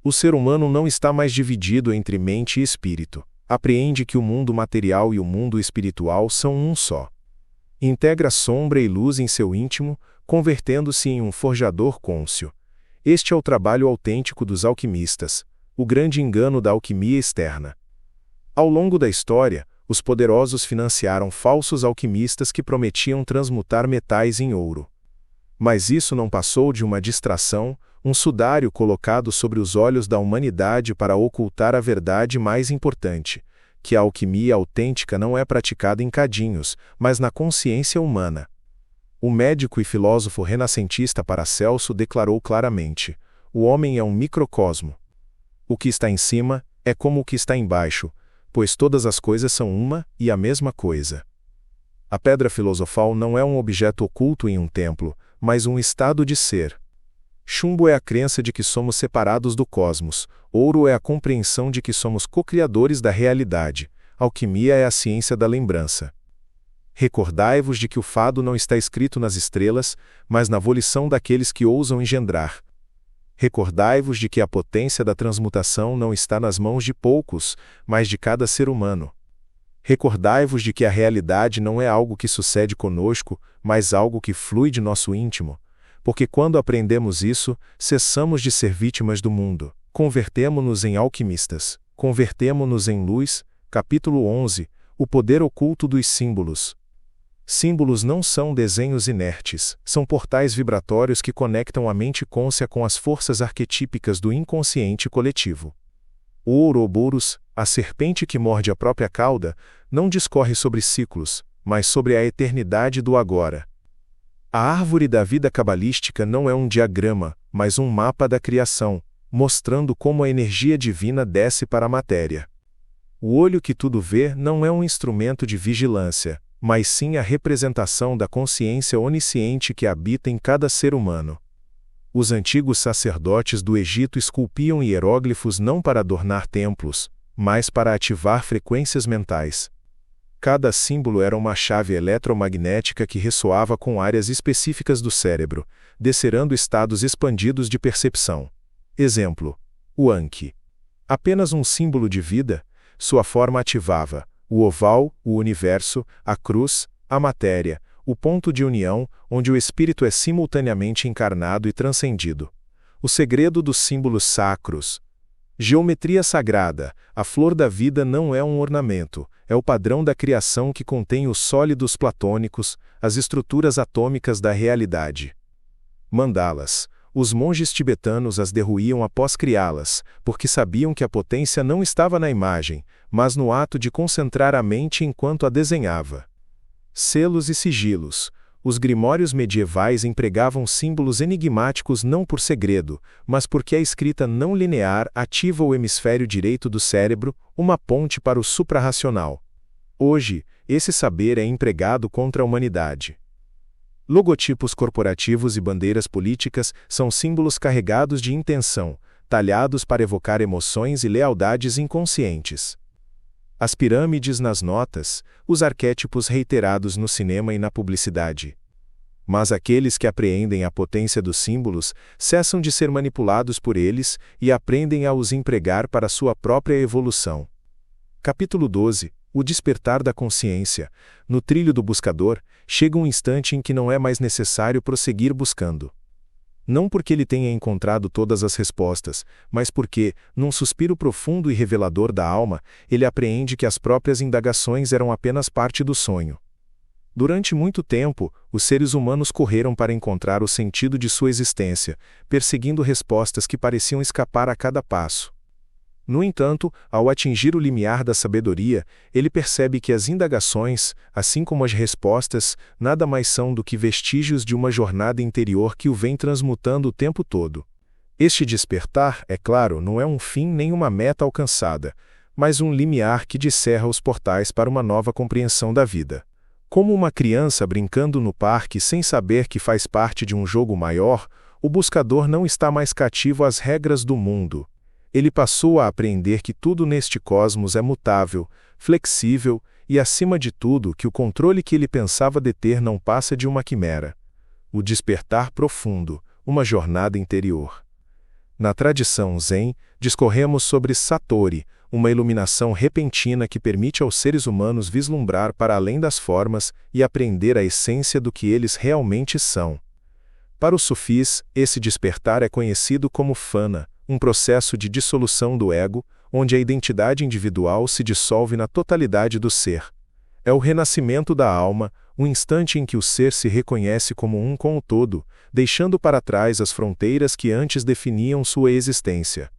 O ser humano não está mais dividido entre mente e espírito. Apreende que o mundo material e o mundo espiritual são um só. Integra sombra e luz em seu íntimo, convertendo-se em um forjador cônscio. Este é o trabalho autêntico dos alquimistas, o grande engano da alquimia externa. Ao longo da história, os poderosos financiaram falsos alquimistas que prometiam transmutar metais em ouro. Mas isso não passou de uma distração, um sudário colocado sobre os olhos da humanidade para ocultar a verdade mais importante, que a alquimia autêntica não é praticada em cadinhos, mas na consciência humana. O médico e filósofo renascentista Paracelso declarou claramente: o homem é um microcosmo. O que está em cima é como o que está embaixo, pois todas as coisas são uma e a mesma coisa. A pedra filosofal não é um objeto oculto em um templo, mas um estado de ser. Chumbo é a crença de que somos separados do cosmos, ouro é a compreensão de que somos co-criadores da realidade, alquimia é a ciência da lembrança. Recordai-vos de que o fado não está escrito nas estrelas, mas na volição daqueles que ousam engendrar. Recordai-vos de que a potência da transmutação não está nas mãos de poucos, mas de cada ser humano. Recordai-vos de que a realidade não é algo que sucede conosco, mas algo que flui de nosso íntimo. Porque quando aprendemos isso, cessamos de ser vítimas do mundo. Convertemo-nos em alquimistas. Convertemo-nos em luz. Capítulo 11. O poder oculto dos símbolos. Símbolos não são desenhos inertes, são portais vibratórios que conectam a mente cônscia com as forças arquetípicas do inconsciente coletivo. O Ouroboros, a serpente que morde a própria cauda, não discorre sobre ciclos, mas sobre a eternidade do agora. A árvore da vida cabalística não é um diagrama, mas um mapa da criação, mostrando como a energia divina desce para a matéria. O olho que tudo vê não é um instrumento de vigilância, mas sim a representação da consciência onisciente que habita em cada ser humano. Os antigos sacerdotes do Egito esculpiam hieróglifos não para adornar templos, mas para ativar frequências mentais. Cada símbolo era uma chave eletromagnética que ressoava com áreas específicas do cérebro, descerrando estados expandidos de percepção. Exemplo: o Anki. Apenas um símbolo de vida, sua forma ativava o oval, o universo, a cruz, a matéria, o ponto de união, onde o espírito é simultaneamente encarnado e transcendido. O segredo dos símbolos sacros. Geometria sagrada, a flor da vida não é um ornamento, é o padrão da criação que contém os sólidos platônicos, as estruturas atômicas da realidade. Mandalas. Os monges tibetanos as derruíam após criá-las, porque sabiam que a potência não estava na imagem, mas no ato de concentrar a mente enquanto a desenhava. Selos e sigilos. Os grimórios medievais empregavam símbolos enigmáticos não por segredo, mas porque a escrita não linear ativa o hemisfério direito do cérebro, uma ponte para o suprarracional. Hoje, esse saber é empregado contra a humanidade. Logotipos corporativos e bandeiras políticas são símbolos carregados de intenção, talhados para evocar emoções e lealdades inconscientes. As pirâmides nas notas, os arquétipos reiterados no cinema e na publicidade. Mas aqueles que apreendem a potência dos símbolos cessam de ser manipulados por eles e aprendem a os empregar para sua própria evolução. Capítulo 12. O despertar da consciência. No trilho do buscador, chega um instante em que não é mais necessário prosseguir buscando. Não porque ele tenha encontrado todas as respostas, mas porque, num suspiro profundo e revelador da alma, ele apreende que as próprias indagações eram apenas parte do sonho. Durante muito tempo, os seres humanos correram para encontrar o sentido de sua existência, perseguindo respostas que pareciam escapar a cada passo. No entanto, ao atingir o limiar da sabedoria, ele percebe que as indagações, assim como as respostas, nada mais são do que vestígios de uma jornada interior que o vem transmutando o tempo todo. Este despertar, é claro, não é um fim nem uma meta alcançada, mas um limiar que descerra os portais para uma nova compreensão da vida. Como uma criança brincando no parque sem saber que faz parte de um jogo maior, o buscador não está mais cativo às regras do mundo. Ele passou a aprender que tudo neste cosmos é mutável, flexível e, acima de tudo, que o controle que ele pensava deter não passa de uma quimera. O despertar profundo, uma jornada interior. Na tradição Zen, discorremos sobre Satori, uma iluminação repentina que permite aos seres humanos vislumbrar para além das formas e aprender a essência do que eles realmente são. Para os sufis, esse despertar é conhecido como fana, um processo de dissolução do ego, onde a identidade individual se dissolve na totalidade do ser. É o renascimento da alma, um instante em que o ser se reconhece como um com o todo, deixando para trás as fronteiras que antes definiam sua existência.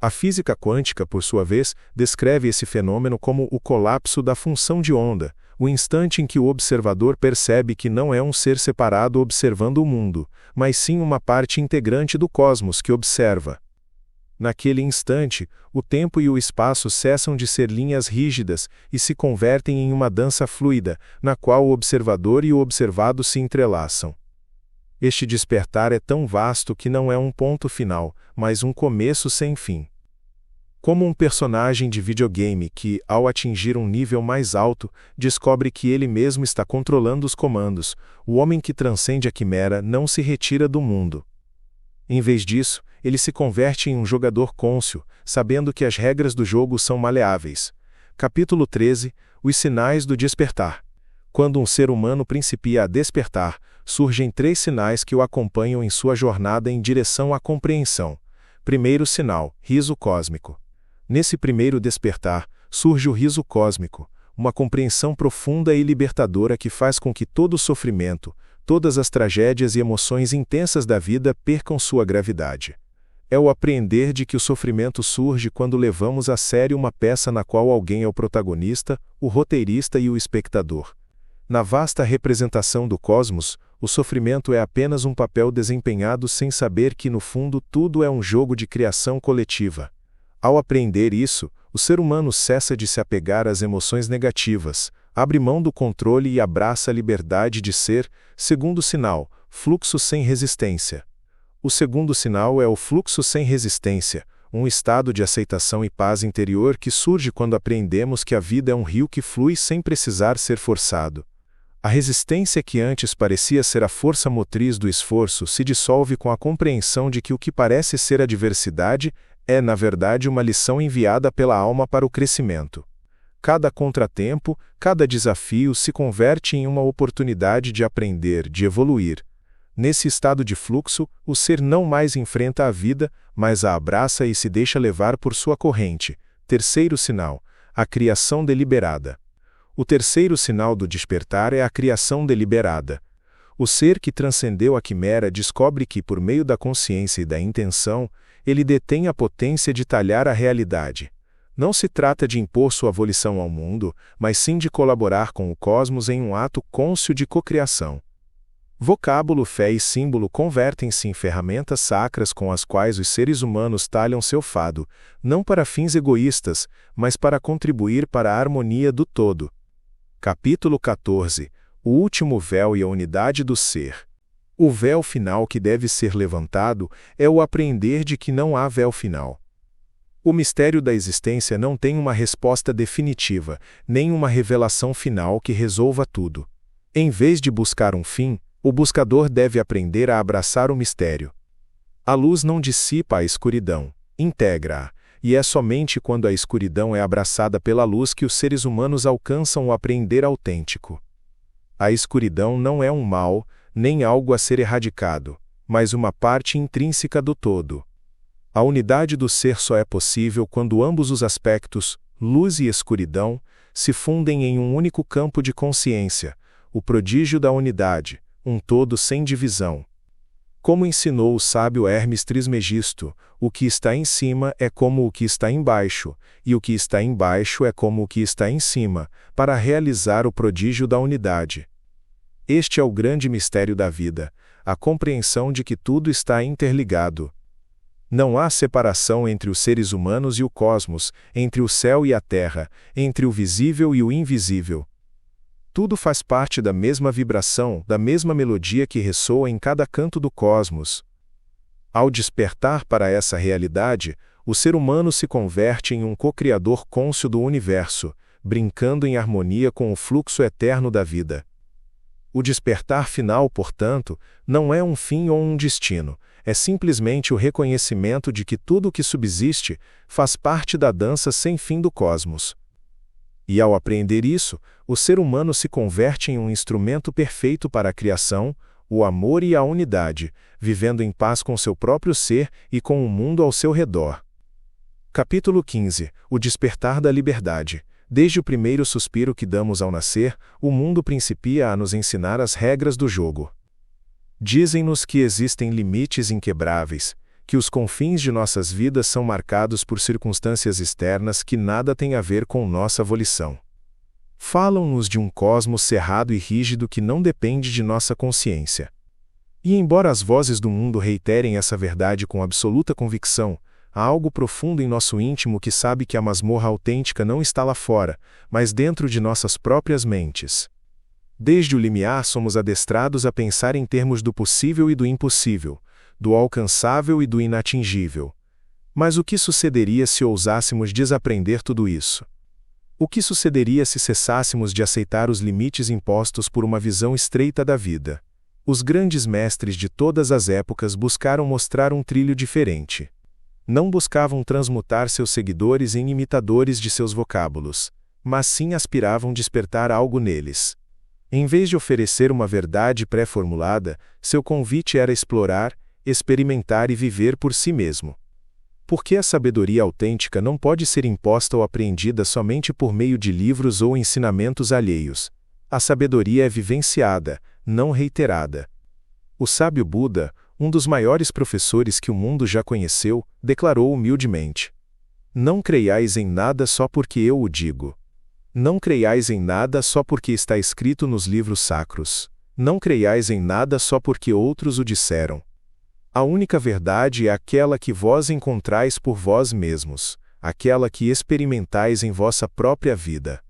A física quântica, por sua vez, descreve esse fenômeno como o colapso da função de onda, o instante em que o observador percebe que não é um ser separado observando o mundo, mas sim uma parte integrante do cosmos que observa. Naquele instante, o tempo e o espaço cessam de ser linhas rígidas e se convertem em uma dança fluida, na qual o observador e o observado se entrelaçam. Este despertar é tão vasto que não é um ponto final, mas um começo sem fim. Como um personagem de videogame que, ao atingir um nível mais alto, descobre que ele mesmo está controlando os comandos, o homem que transcende a quimera não se retira do mundo. Em vez disso, ele se converte em um jogador cônscio, sabendo que as regras do jogo são maleáveis. Capítulo 13. Os sinais do despertar. Quando um ser humano principia a despertar, surgem 3 sinais que o acompanham em sua jornada em direção à compreensão. Primeiro sinal, riso cósmico. Nesse primeiro despertar, surge o riso cósmico, uma compreensão profunda e libertadora que faz com que todo o sofrimento, todas as tragédias e emoções intensas da vida percam sua gravidade. É o apreender de que o sofrimento surge quando levamos a sério uma peça na qual alguém é o protagonista, o roteirista e o espectador. Na vasta representação do cosmos, o sofrimento é apenas um papel desempenhado sem saber que no fundo tudo é um jogo de criação coletiva. Ao aprender isso, o ser humano cessa de se apegar às emoções negativas, abre mão do controle e abraça a liberdade de ser. Segundo sinal, fluxo sem resistência. O segundo sinal é o fluxo sem resistência, um estado de aceitação e paz interior que surge quando apreendemos que a vida é um rio que flui sem precisar ser forçado. A resistência que antes parecia ser a força motriz do esforço se dissolve com a compreensão de que o que parece ser adversidade é, na verdade, uma lição enviada pela alma para o crescimento. Cada contratempo, cada desafio se converte em uma oportunidade de aprender, de evoluir. Nesse estado de fluxo, o ser não mais enfrenta a vida, mas a abraça e se deixa levar por sua corrente. Terceiro sinal, a criação deliberada. O terceiro sinal do despertar é a criação deliberada. O ser que transcendeu a quimera descobre que, por meio da consciência e da intenção, ele detém a potência de talhar a realidade. Não se trata de impor sua volição ao mundo, mas sim de colaborar com o cosmos em um ato cônscio de cocriação. Vocábulo, fé e símbolo convertem-se em ferramentas sacras com as quais os seres humanos talham seu fado, não para fins egoístas, mas para contribuir para a harmonia do todo. Capítulo 14. O último véu e a unidade do ser. O véu final que deve ser levantado é o apreender de que não há véu final. O mistério da existência não tem uma resposta definitiva, nem uma revelação final que resolva tudo. Em vez de buscar um fim, O buscador deve aprender a abraçar o mistério. A luz não dissipa a escuridão, integra-a, e é somente quando a escuridão é abraçada pela luz que os seres humanos alcançam o aprender autêntico. A escuridão não é um mal, nem algo a ser erradicado, mas uma parte intrínseca do todo. A unidade do ser só é possível quando ambos os aspectos, luz e escuridão, se fundem em um único campo de consciência, o prodígio da unidade, um todo sem divisão. Como ensinou o sábio Hermes Trismegisto, o que está em cima é como o que está embaixo, e o que está embaixo é como o que está em cima, para realizar o prodígio da unidade. Este é o grande mistério da vida, a compreensão de que tudo está interligado. Não há separação entre os seres humanos e o cosmos, entre o céu e a terra, entre o visível e o invisível. Tudo faz parte da mesma vibração, da mesma melodia que ressoa em cada canto do cosmos. Ao despertar para essa realidade, o ser humano se converte em um co-criador cônscio do universo, brincando em harmonia com o fluxo eterno da vida. O despertar final, portanto, não é um fim ou um destino, é simplesmente o reconhecimento de que tudo o que subsiste faz parte da dança sem fim do cosmos. E ao apreender isso, o ser humano se converte em um instrumento perfeito para a criação, o amor e a unidade, vivendo em paz com seu próprio ser e com o mundo ao seu redor. Capítulo 15. O despertar da liberdade. Desde o primeiro suspiro que damos ao nascer, o mundo principia a nos ensinar as regras do jogo. Dizem-nos que existem limites inquebráveis, que os confins de nossas vidas são marcados por circunstâncias externas que nada têm a ver com nossa volição. Falam-nos de um cosmos cerrado e rígido que não depende de nossa consciência. E embora as vozes do mundo reiterem essa verdade com absoluta convicção, há algo profundo em nosso íntimo que sabe que a masmorra autêntica não está lá fora, mas dentro de nossas próprias mentes. Desde o limiar somos adestrados a pensar em termos do possível e do impossível, do alcançável e do inatingível. Mas o que sucederia se ousássemos desaprender tudo isso? O que sucederia se cessássemos de aceitar os limites impostos por uma visão estreita da vida? Os grandes mestres de todas as épocas buscaram mostrar um trilho diferente. Não buscavam transmutar seus seguidores em imitadores de seus vocábulos, mas sim aspiravam despertar algo neles. Em vez de oferecer uma verdade pré-formulada, seu convite era explorar, experimentar e viver por si mesmo. Porque a sabedoria autêntica não pode ser imposta ou apreendida somente por meio de livros ou ensinamentos alheios. A sabedoria é vivenciada, não reiterada. O sábio Buda, um dos maiores professores que o mundo já conheceu, declarou humildemente: "Não creiais em nada só porque eu o digo. Não creiais em nada só porque está escrito nos livros sacros. Não creiais em nada só porque outros o disseram. A única verdade é aquela que vós encontrais por vós mesmos, aquela que experimentais em vossa própria vida."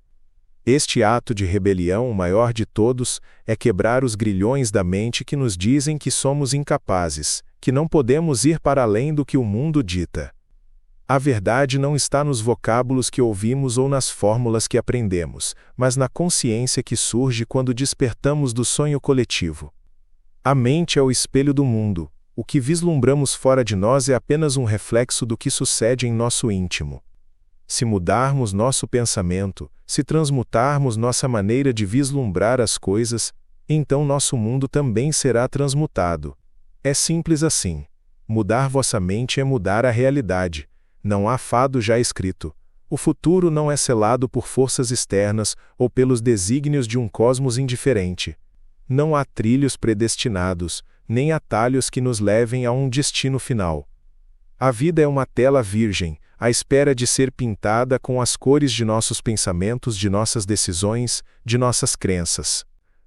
Este ato de rebelião, o maior de todos, é quebrar os grilhões da mente que nos dizem que somos incapazes, que não podemos ir para além do que o mundo dita. A verdade não está nos vocábulos que ouvimos ou nas fórmulas que aprendemos, mas na consciência que surge quando despertamos do sonho coletivo. A mente é o espelho do mundo. O que vislumbramos fora de nós é apenas um reflexo do que sucede em nosso íntimo. Se mudarmos nosso pensamento, se transmutarmos nossa maneira de vislumbrar as coisas, então nosso mundo também será transmutado. É simples assim. Mudar vossa mente é mudar a realidade. Não há fado já escrito. O futuro não é selado por forças externas ou pelos desígnios de um cosmos indiferente. Não há trilhos predestinados, nem atalhos que nos levem a um destino final. A vida é uma tela virgem, à espera de ser pintada com as cores de nossos pensamentos, de nossas decisões, de nossas crenças.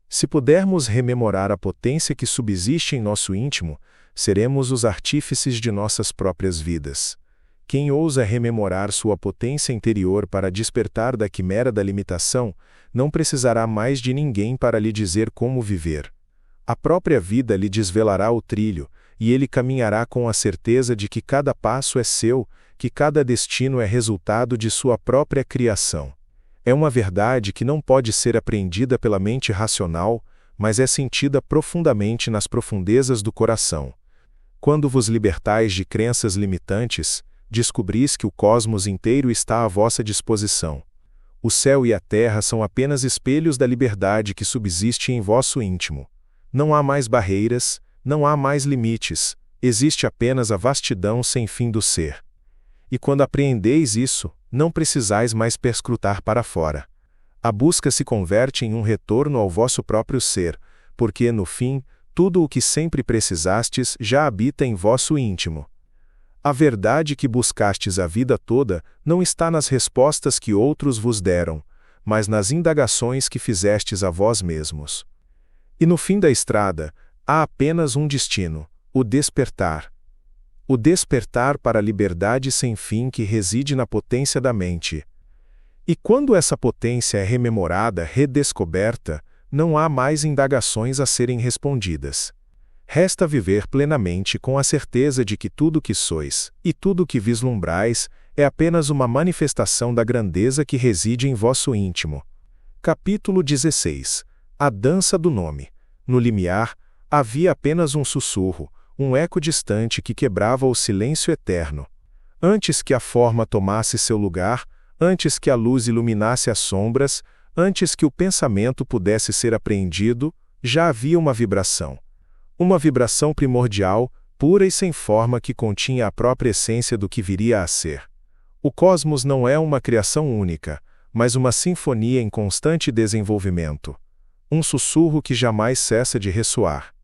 Se pudermos rememorar a potência que subsiste em nosso íntimo, seremos os artífices de nossas próprias vidas. Quem ousa rememorar sua potência interior para despertar da quimera da limitação, não precisará mais de ninguém para lhe dizer como viver. A própria vida lhe desvelará o trilho, e ele caminhará com a certeza de que cada passo é seu, que cada destino é resultado de sua própria criação. É uma verdade que não pode ser apreendida pela mente racional, mas é sentida profundamente nas profundezas do coração. Quando vos libertais de crenças limitantes, descobris que o cosmos inteiro está à vossa disposição. O céu e a terra são apenas espelhos da liberdade que subsiste em vosso íntimo. Não há mais barreiras, não há mais limites, existe apenas a vastidão sem fim do ser. E quando apreendeis isso, não precisais mais perscrutar para fora. A busca se converte em um retorno ao vosso próprio ser, porque, no fim, tudo o que sempre precisastes já habita em vosso íntimo. A verdade que buscastes a vida toda não está nas respostas que outros vos deram, mas nas indagações que fizestes a vós mesmos. E no fim da estrada, há apenas um destino: o despertar. O despertar para a liberdade sem fim que reside na potência da mente. E quando essa potência é rememorada, redescoberta, não há mais indagações a serem respondidas. Resta viver plenamente com a certeza de que tudo o que sois, e tudo o que vislumbrais, é apenas uma manifestação da grandeza que reside em vosso íntimo. Capítulo 16. A dança do nome. No limiar, havia apenas um sussurro, um eco distante que quebrava o silêncio eterno. Antes que a forma tomasse seu lugar, antes que a luz iluminasse as sombras, antes que o pensamento pudesse ser apreendido, já havia uma vibração. Uma vibração primordial, pura e sem forma que continha a própria essência do que viria a ser. O cosmos não é uma criação única, mas uma sinfonia em constante desenvolvimento. Um sussurro que jamais cessa de ressoar.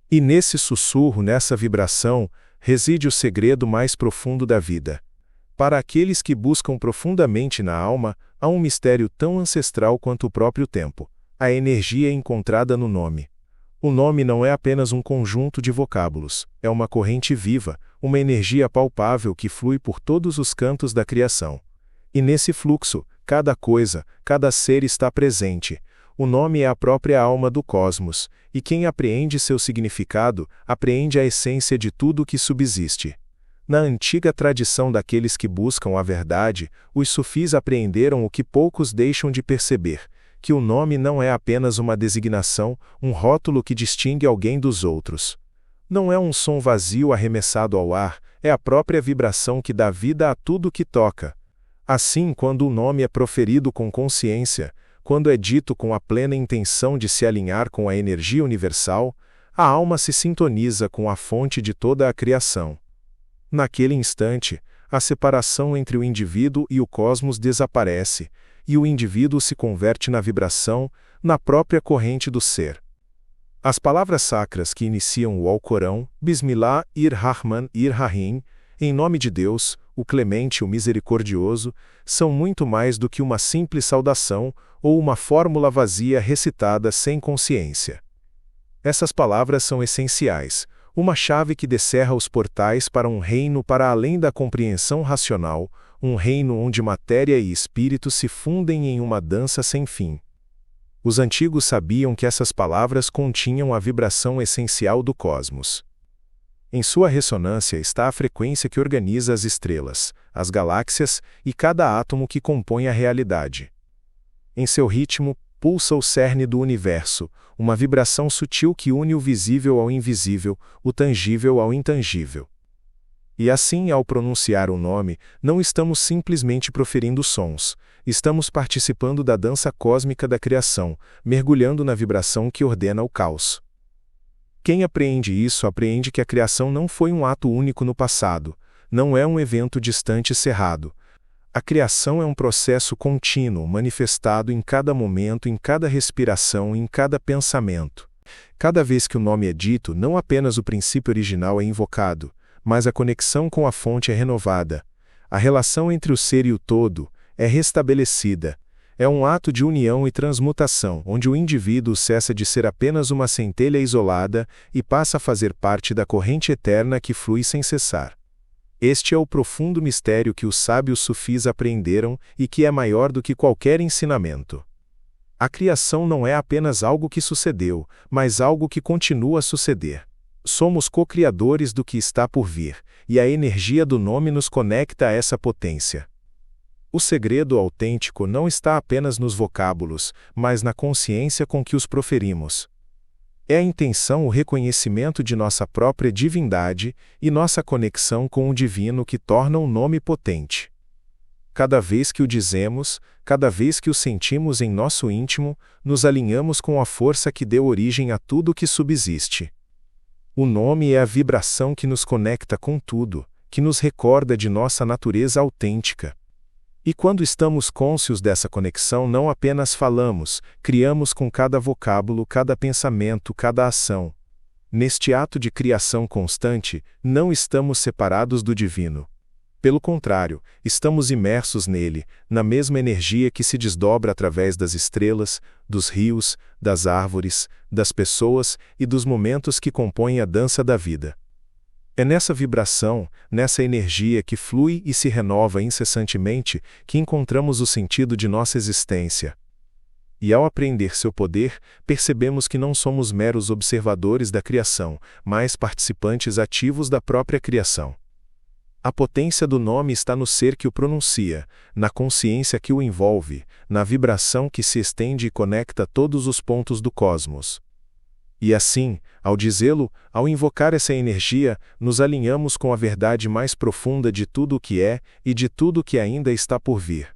E nesse sussurro, nessa vibração, reside o segredo mais profundo da vida. Para aqueles que buscam profundamente na alma, há um mistério tão ancestral quanto o próprio tempo: a energia encontrada no nome. O nome não é apenas um conjunto de vocábulos, é uma corrente viva, uma energia palpável que flui por todos os cantos da criação. E nesse fluxo, cada coisa, cada ser está presente. O nome é a própria alma do cosmos, e quem apreende seu significado, apreende a essência de tudo o que subsiste. Na antiga tradição daqueles que buscam a verdade, os sufis apreenderam o que poucos deixam de perceber: que o nome não é apenas uma designação, um rótulo que distingue alguém dos outros. Não é um som vazio arremessado ao ar, é a própria vibração que dá vida a tudo que toca. Assim, quando o nome é proferido com consciência, quando é dito com a plena intenção de se alinhar com a energia universal, a alma se sintoniza com a fonte de toda a criação. Naquele instante, a separação entre o indivíduo e o cosmos desaparece, e o indivíduo se converte na vibração, na própria corrente do ser. As palavras sacras que iniciam o Alcorão, Bismillah ir-Rahman ir-Rahim, em nome de Deus, o Clemente, o Misericordioso, são muito mais do que uma simples saudação ou uma fórmula vazia recitada sem consciência. Essas palavras são essenciais, uma chave que descerra os portais para um reino para além da compreensão racional, um reino onde matéria e espírito se fundem em uma dança sem fim. Os antigos sabiam que essas palavras continham a vibração essencial do cosmos. Em sua ressonância está a frequência que organiza as estrelas, as galáxias e cada átomo que compõe a realidade. Em seu ritmo, pulsa o cerne do universo, uma vibração sutil que une o visível ao invisível, o tangível ao intangível. E assim, ao pronunciar o nome, não estamos simplesmente proferindo sons, estamos participando da dança cósmica da criação, mergulhando na vibração que ordena o caos. Quem apreende isso apreende que a criação não foi um ato único no passado, não é um evento distante e cerrado. A criação é um processo contínuo, manifestado em cada momento, em cada respiração, em cada pensamento. Cada vez que o nome é dito, não apenas o princípio original é invocado, mas a conexão com a fonte é renovada. A relação entre o ser e o todo é restabelecida. É um ato de união e transmutação, onde o indivíduo cessa de ser apenas uma centelha isolada e passa a fazer parte da corrente eterna que flui sem cessar. Este é o profundo mistério que os sábios sufis aprenderam e que é maior do que qualquer ensinamento. A criação não é apenas algo que sucedeu, mas algo que continua a suceder. Somos co-criadores do que está por vir, e a energia do nome nos conecta a essa potência. O segredo autêntico não está apenas nos vocábulos, mas na consciência com que os proferimos. É a intenção o reconhecimento de nossa própria divindade e nossa conexão com o divino que torna o nome potente. Cada vez que o dizemos, cada vez que o sentimos em nosso íntimo, nos alinhamos com a força que deu origem a tudo que subsiste. O nome é a vibração que nos conecta com tudo, que nos recorda de nossa natureza autêntica. E quando estamos cônscios dessa conexão, não apenas falamos, criamos com cada vocábulo, cada pensamento, cada ação. Neste ato de criação constante, não estamos separados do divino. Pelo contrário, estamos imersos nele, na mesma energia que se desdobra através das estrelas, dos rios, das árvores, das pessoas e dos momentos que compõem a dança da vida. É nessa vibração, nessa energia que flui e se renova incessantemente, que encontramos o sentido de nossa existência. E ao apreender seu poder, percebemos que não somos meros observadores da criação, mas participantes ativos da própria criação. A potência do nome está no ser que o pronuncia, na consciência que o envolve, na vibração que se estende e conecta todos os pontos do cosmos. E assim, ao dizê-lo, ao invocar essa energia, nos alinhamos com a verdade mais profunda de tudo o que é e de tudo o que ainda está por vir.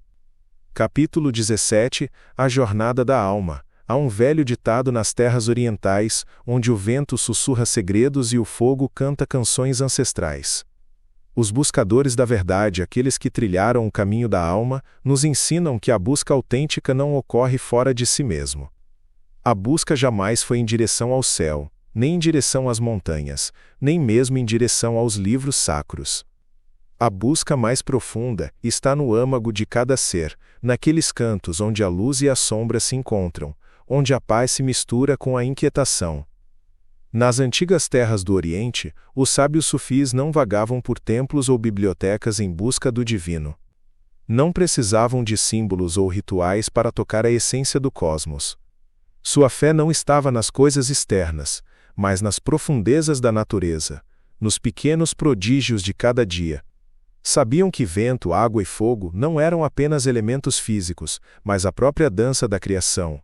Capítulo 17 A Jornada da Alma. Há um velho ditado nas terras orientais, onde o vento sussurra segredos e o fogo canta canções ancestrais. Os buscadores da verdade, aqueles que trilharam o caminho da alma, nos ensinam que a busca autêntica não ocorre fora de si mesmo. A busca jamais foi em direção ao céu, nem em direção às montanhas, nem mesmo em direção aos livros sacros. A busca mais profunda está no âmago de cada ser, naqueles cantos onde a luz e a sombra se encontram, onde a paz se mistura com a inquietação. Nas antigas terras do Oriente, os sábios sufis não vagavam por templos ou bibliotecas em busca do divino. Não precisavam de símbolos ou rituais para tocar a essência do cosmos. Sua fé não estava nas coisas externas, mas nas profundezas da natureza, nos pequenos prodígios de cada dia. Sabiam que vento, água e fogo não eram apenas elementos físicos, mas a própria dança da criação.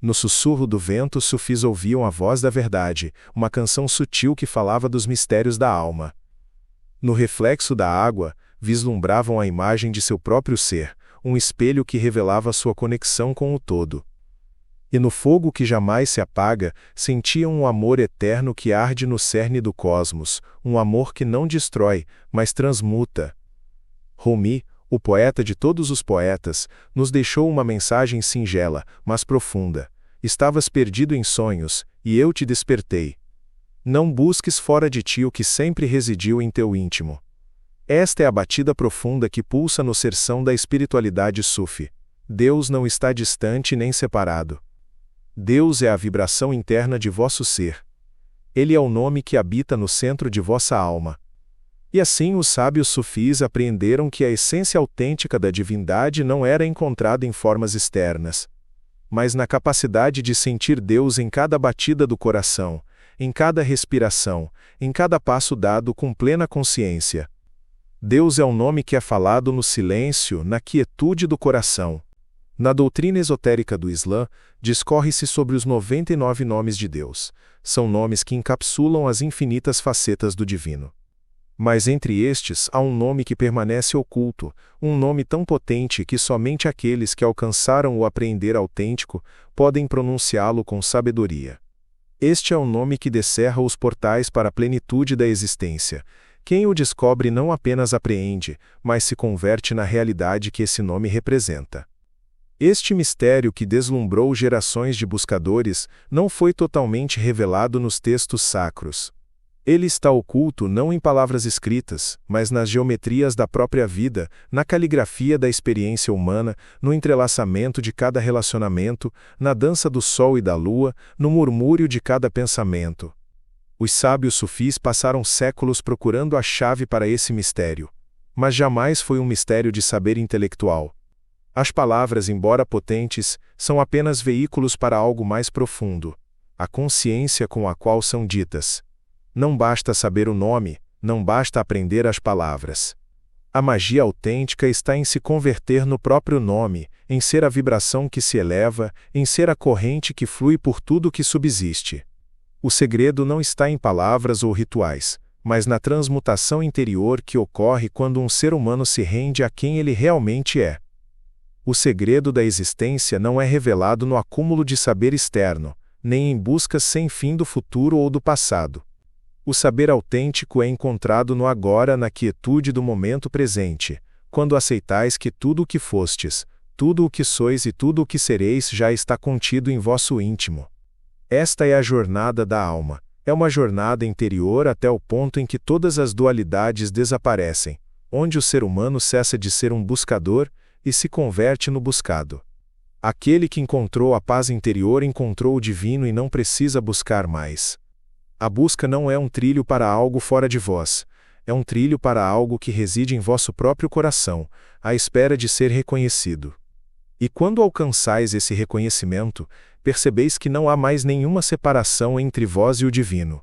No sussurro do vento, os sufis ouviam a voz da verdade, uma canção sutil que falava dos mistérios da alma. No reflexo da água, vislumbravam a imagem de seu próprio ser, um espelho que revelava sua conexão com o todo. E no fogo que jamais se apaga, sentiam um amor eterno que arde no cerne do cosmos, um amor que não destrói, mas transmuta. Rumi, o poeta de todos os poetas, nos deixou uma mensagem singela, mas profunda. Estavas perdido em sonhos, e eu te despertei. Não busques fora de ti o que sempre residiu em teu íntimo. Esta é a batida profunda que pulsa no serção da espiritualidade sufi. Deus não está distante nem separado. Deus é a vibração interna de vosso ser. Ele é o nome que habita no centro de vossa alma. E assim os sábios sufis apreenderam que a essência autêntica da divindade não era encontrada em formas externas, mas na capacidade de sentir Deus em cada batida do coração, em cada respiração, em cada passo dado com plena consciência. Deus é um nome que é falado no silêncio, na quietude do coração. Na doutrina esotérica do Islã, discorre-se sobre os 99 nomes de Deus. São nomes que encapsulam as infinitas facetas do divino. Mas entre estes há um nome que permanece oculto, um nome tão potente que somente aqueles que alcançaram o apreender autêntico podem pronunciá-lo com sabedoria. Este é o nome que descerra os portais para a plenitude da existência. Quem o descobre não apenas apreende, mas se converte na realidade que esse nome representa. Este mistério que deslumbrou gerações de buscadores não foi totalmente revelado nos textos sacros. Ele está oculto não em palavras escritas, mas nas geometrias da própria vida, na caligrafia da experiência humana, no entrelaçamento de cada relacionamento, na dança do sol e da lua, no murmúrio de cada pensamento. Os sábios sufis passaram séculos procurando a chave para esse mistério. Mas jamais foi um mistério de saber intelectual. As palavras, embora potentes, são apenas veículos para algo mais profundo, a consciência com a qual são ditas. Não basta saber o nome, não basta aprender as palavras. A magia autêntica está em se converter no próprio nome, em ser a vibração que se eleva, em ser a corrente que flui por tudo que subsiste. O segredo não está em palavras ou rituais, mas na transmutação interior que ocorre quando um ser humano se rende a quem ele realmente é. O segredo da existência não é revelado no acúmulo de saber externo, nem em buscas sem fim do futuro ou do passado. O saber autêntico é encontrado no agora, na quietude do momento presente, quando aceitais que tudo o que fostes, tudo o que sois e tudo o que sereis já está contido em vosso íntimo. Esta é a jornada da alma. É uma jornada interior até o ponto em que todas as dualidades desaparecem, onde o ser humano cessa de ser um buscador e se converte no buscado. Aquele que encontrou a paz interior encontrou o divino e não precisa buscar mais. A busca não é um trilho para algo fora de vós, é um trilho para algo que reside em vosso próprio coração, à espera de ser reconhecido. E quando alcançais esse reconhecimento, percebeis que não há mais nenhuma separação entre vós e o divino.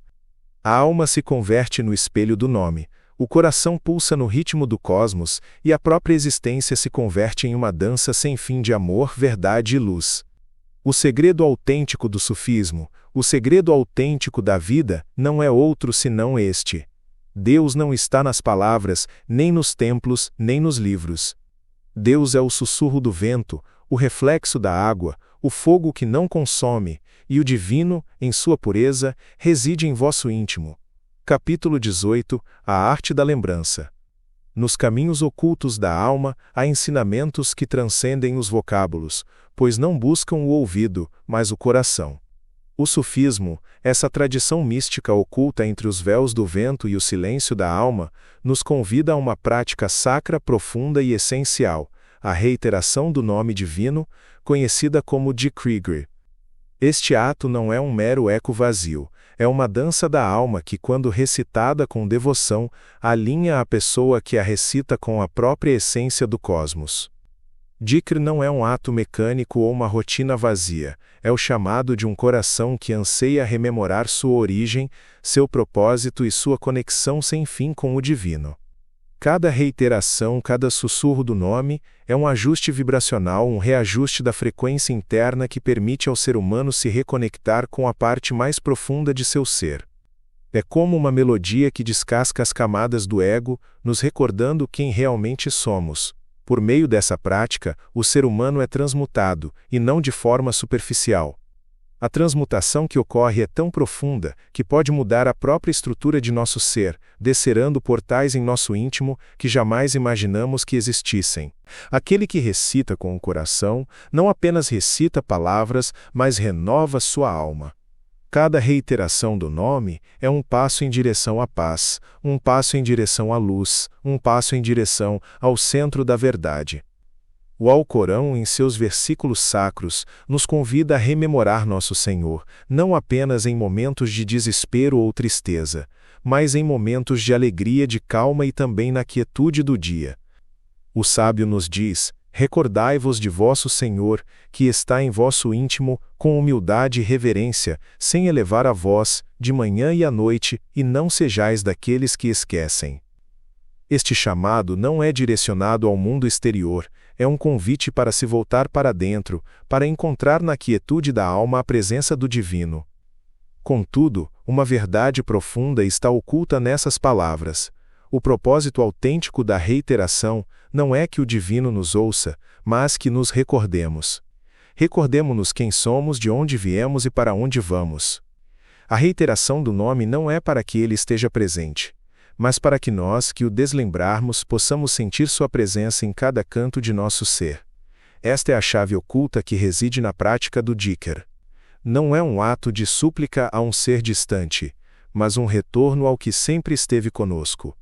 A alma se converte no espelho do nome, o coração pulsa no ritmo do cosmos e a própria existência se converte em uma dança sem fim de amor, verdade e luz. O segredo autêntico do sufismo, o segredo autêntico da vida, não é outro senão este. Deus não está nas palavras, nem nos templos, nem nos livros. Deus é o sussurro do vento, o reflexo da água, o fogo que não consome, e o divino, em sua pureza, reside em vosso íntimo. Capítulo 18 – A arte da lembrança. Nos caminhos ocultos da alma há ensinamentos que transcendem os vocábulos, pois não buscam o ouvido, mas o coração. O sufismo, essa tradição mística oculta entre os véus do vento e o silêncio da alma, nos convida a uma prática sacra profunda e essencial, a reiteração do nome divino, conhecida como Dhikr. Este ato não é um mero eco vazio, é uma dança da alma que, quando recitada com devoção, alinha a pessoa que a recita com a própria essência do cosmos. Dhikr não é um ato mecânico ou uma rotina vazia, é o chamado de um coração que anseia rememorar sua origem, seu propósito e sua conexão sem fim com o divino. Cada reiteração, cada sussurro do nome, é um ajuste vibracional, um reajuste da frequência interna que permite ao ser humano se reconectar com a parte mais profunda de seu ser. É como uma melodia que descasca as camadas do ego, nos recordando quem realmente somos. Por meio dessa prática, o ser humano é transmutado, e não de forma superficial. A transmutação que ocorre é tão profunda que pode mudar a própria estrutura de nosso ser, descerrando portais em nosso íntimo que jamais imaginamos que existissem. Aquele que recita com o coração, não apenas recita palavras, mas renova sua alma. Cada reiteração do nome é um passo em direção à paz, um passo em direção à luz, um passo em direção ao centro da verdade. O Alcorão, em seus versículos sacros, nos convida a rememorar nosso Senhor, não apenas em momentos de desespero ou tristeza, mas em momentos de alegria, de calma e também na quietude do dia. O sábio nos diz: recordai-vos de vosso Senhor, que está em vosso íntimo, com humildade e reverência, sem elevar a voz, de manhã e à noite, e não sejais daqueles que esquecem. Este chamado não é direcionado ao mundo exterior, é um convite para se voltar para dentro, para encontrar na quietude da alma a presença do divino. Contudo, uma verdade profunda está oculta nessas palavras. O propósito autêntico da reiteração não é que o divino nos ouça, mas que nos recordemos. Recordemo-nos quem somos, de onde viemos e para onde vamos. A reiteração do nome não é para que ele esteja presente, mas para que nós, que o deslembrarmos, possamos sentir sua presença em cada canto de nosso ser. Esta é a chave oculta que reside na prática do Dhikr. Não é um ato de súplica a um ser distante, mas um retorno ao que sempre esteve conosco.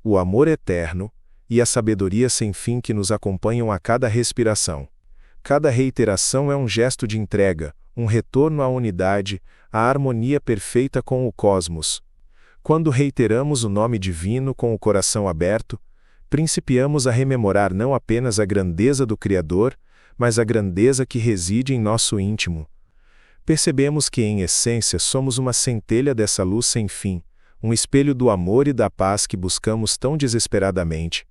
O amor eterno e a sabedoria sem fim que nos acompanham a cada respiração. Cada reiteração é um gesto de entrega, um retorno à unidade, à harmonia perfeita com o cosmos. Quando reiteramos o nome divino com o coração aberto, principiamos a rememorar não apenas a grandeza do Criador, mas a grandeza que reside em nosso íntimo. Percebemos que, em essência, somos uma centelha dessa luz sem fim, um espelho do amor e da paz que buscamos tão desesperadamente.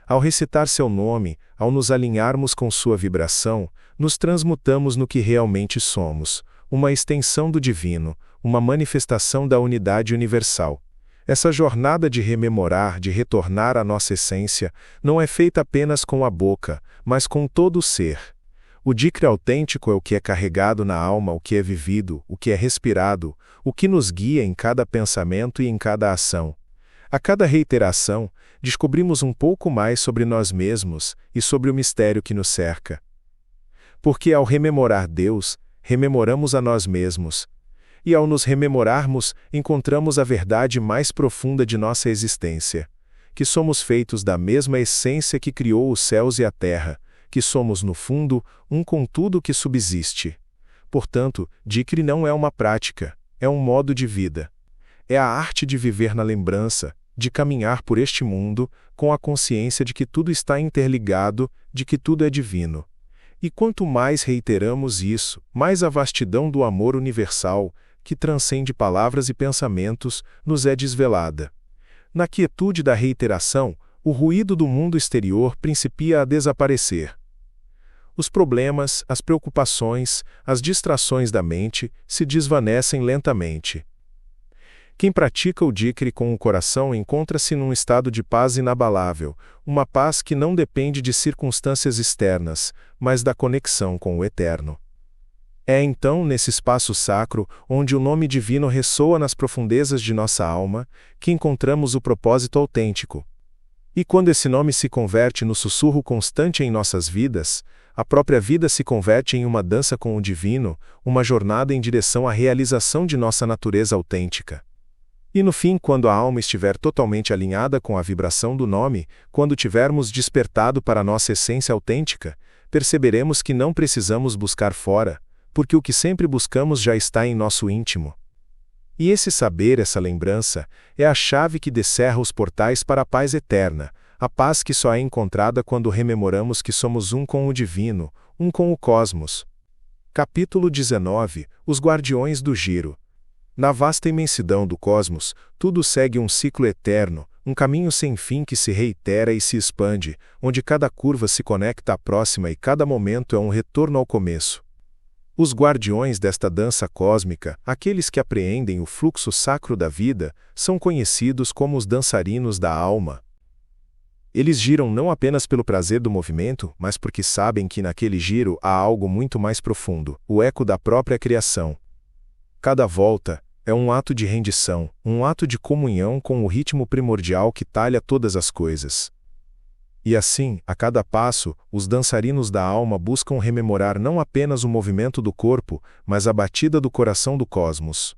Ao recitar seu nome, ao nos alinharmos com sua vibração, nos transmutamos no que realmente somos, uma extensão do divino, uma manifestação da unidade universal. Essa jornada de rememorar, de retornar à nossa essência, não é feita apenas com a boca, mas com todo o ser. O Dikri autêntico é o que é carregado na alma, o que é vivido, o que é respirado, o que nos guia em cada pensamento e em cada ação. A cada reiteração, descobrimos um pouco mais sobre nós mesmos e sobre o mistério que nos cerca. Porque ao rememorar Deus, rememoramos a nós mesmos. E ao nos rememorarmos, encontramos a verdade mais profunda de nossa existência, que somos feitos da mesma essência que criou os céus e a terra, que somos, no fundo, um com tudo que subsiste. Portanto, Dikri não é uma prática, é um modo de vida. É a arte de viver na lembrança, de caminhar por este mundo, com a consciência de que tudo está interligado, de que tudo é divino. E quanto mais reiteramos isso, mais a vastidão do amor universal, que transcende palavras e pensamentos, nos é desvelada. Na quietude da reiteração, o ruído do mundo exterior principia a desaparecer. Os problemas, as preocupações, as distrações da mente se desvanecem lentamente. Quem pratica o Dikri com o coração encontra-se num estado de paz inabalável, uma paz que não depende de circunstâncias externas, mas da conexão com o Eterno. É então nesse espaço sacro, onde o nome divino ressoa nas profundezas de nossa alma, que encontramos o propósito autêntico. E quando esse nome se converte no sussurro constante em nossas vidas, a própria vida se converte em uma dança com o divino, uma jornada em direção à realização de nossa natureza autêntica. E no fim, quando a alma estiver totalmente alinhada com a vibração do nome, quando tivermos despertado para a nossa essência autêntica, perceberemos que não precisamos buscar fora, porque o que sempre buscamos já está em nosso íntimo. E esse saber, essa lembrança, é a chave que descerra os portais para a paz eterna, a paz que só é encontrada quando rememoramos que somos um com o divino, um com o cosmos. Capítulo 19 – Os Guardiões do Giro. Na vasta imensidão do cosmos, tudo segue um ciclo eterno, um caminho sem fim que se reitera e se expande, onde cada curva se conecta à próxima e cada momento é um retorno ao começo. Os guardiões desta dança cósmica, aqueles que apreendem o fluxo sacro da vida, são conhecidos como os dançarinos da alma. Eles giram não apenas pelo prazer do movimento, mas porque sabem que naquele giro há algo muito mais profundo, o eco da própria criação. Cada volta é um ato de rendição, um ato de comunhão com o ritmo primordial que talha todas as coisas. E assim, a cada passo, os dançarinos da alma buscam rememorar não apenas o movimento do corpo, mas a batida do coração do cosmos.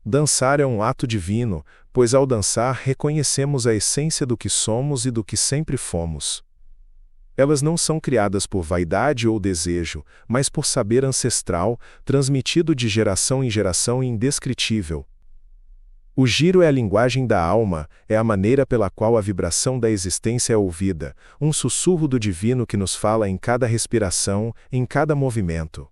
Dançar é um ato divino, pois ao dançar reconhecemos a essência do que somos e do que sempre fomos. Elas não são criadas por vaidade ou desejo, mas por saber ancestral, transmitido de geração em geração e indescritível. O giro é a linguagem da alma, é a maneira pela qual a vibração da existência é ouvida, um sussurro do divino que nos fala em cada respiração, em cada movimento.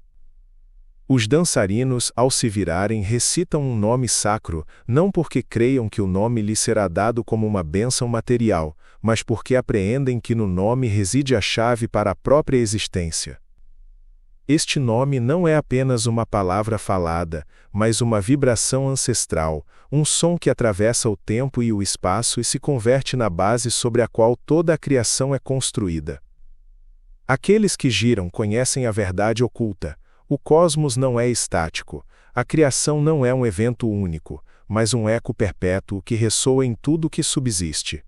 Os dançarinos, ao se virarem, recitam um nome sacro, não porque creiam que o nome lhes será dado como uma bênção material, mas porque apreendem que no nome reside a chave para a própria existência. Este nome não é apenas uma palavra falada, mas uma vibração ancestral, um som que atravessa o tempo e o espaço e se converte na base sobre a qual toda a criação é construída. Aqueles que giram conhecem a verdade oculta. O cosmos não é estático. A criação não é um evento único, mas um eco perpétuo que ressoa em tudo que subsiste.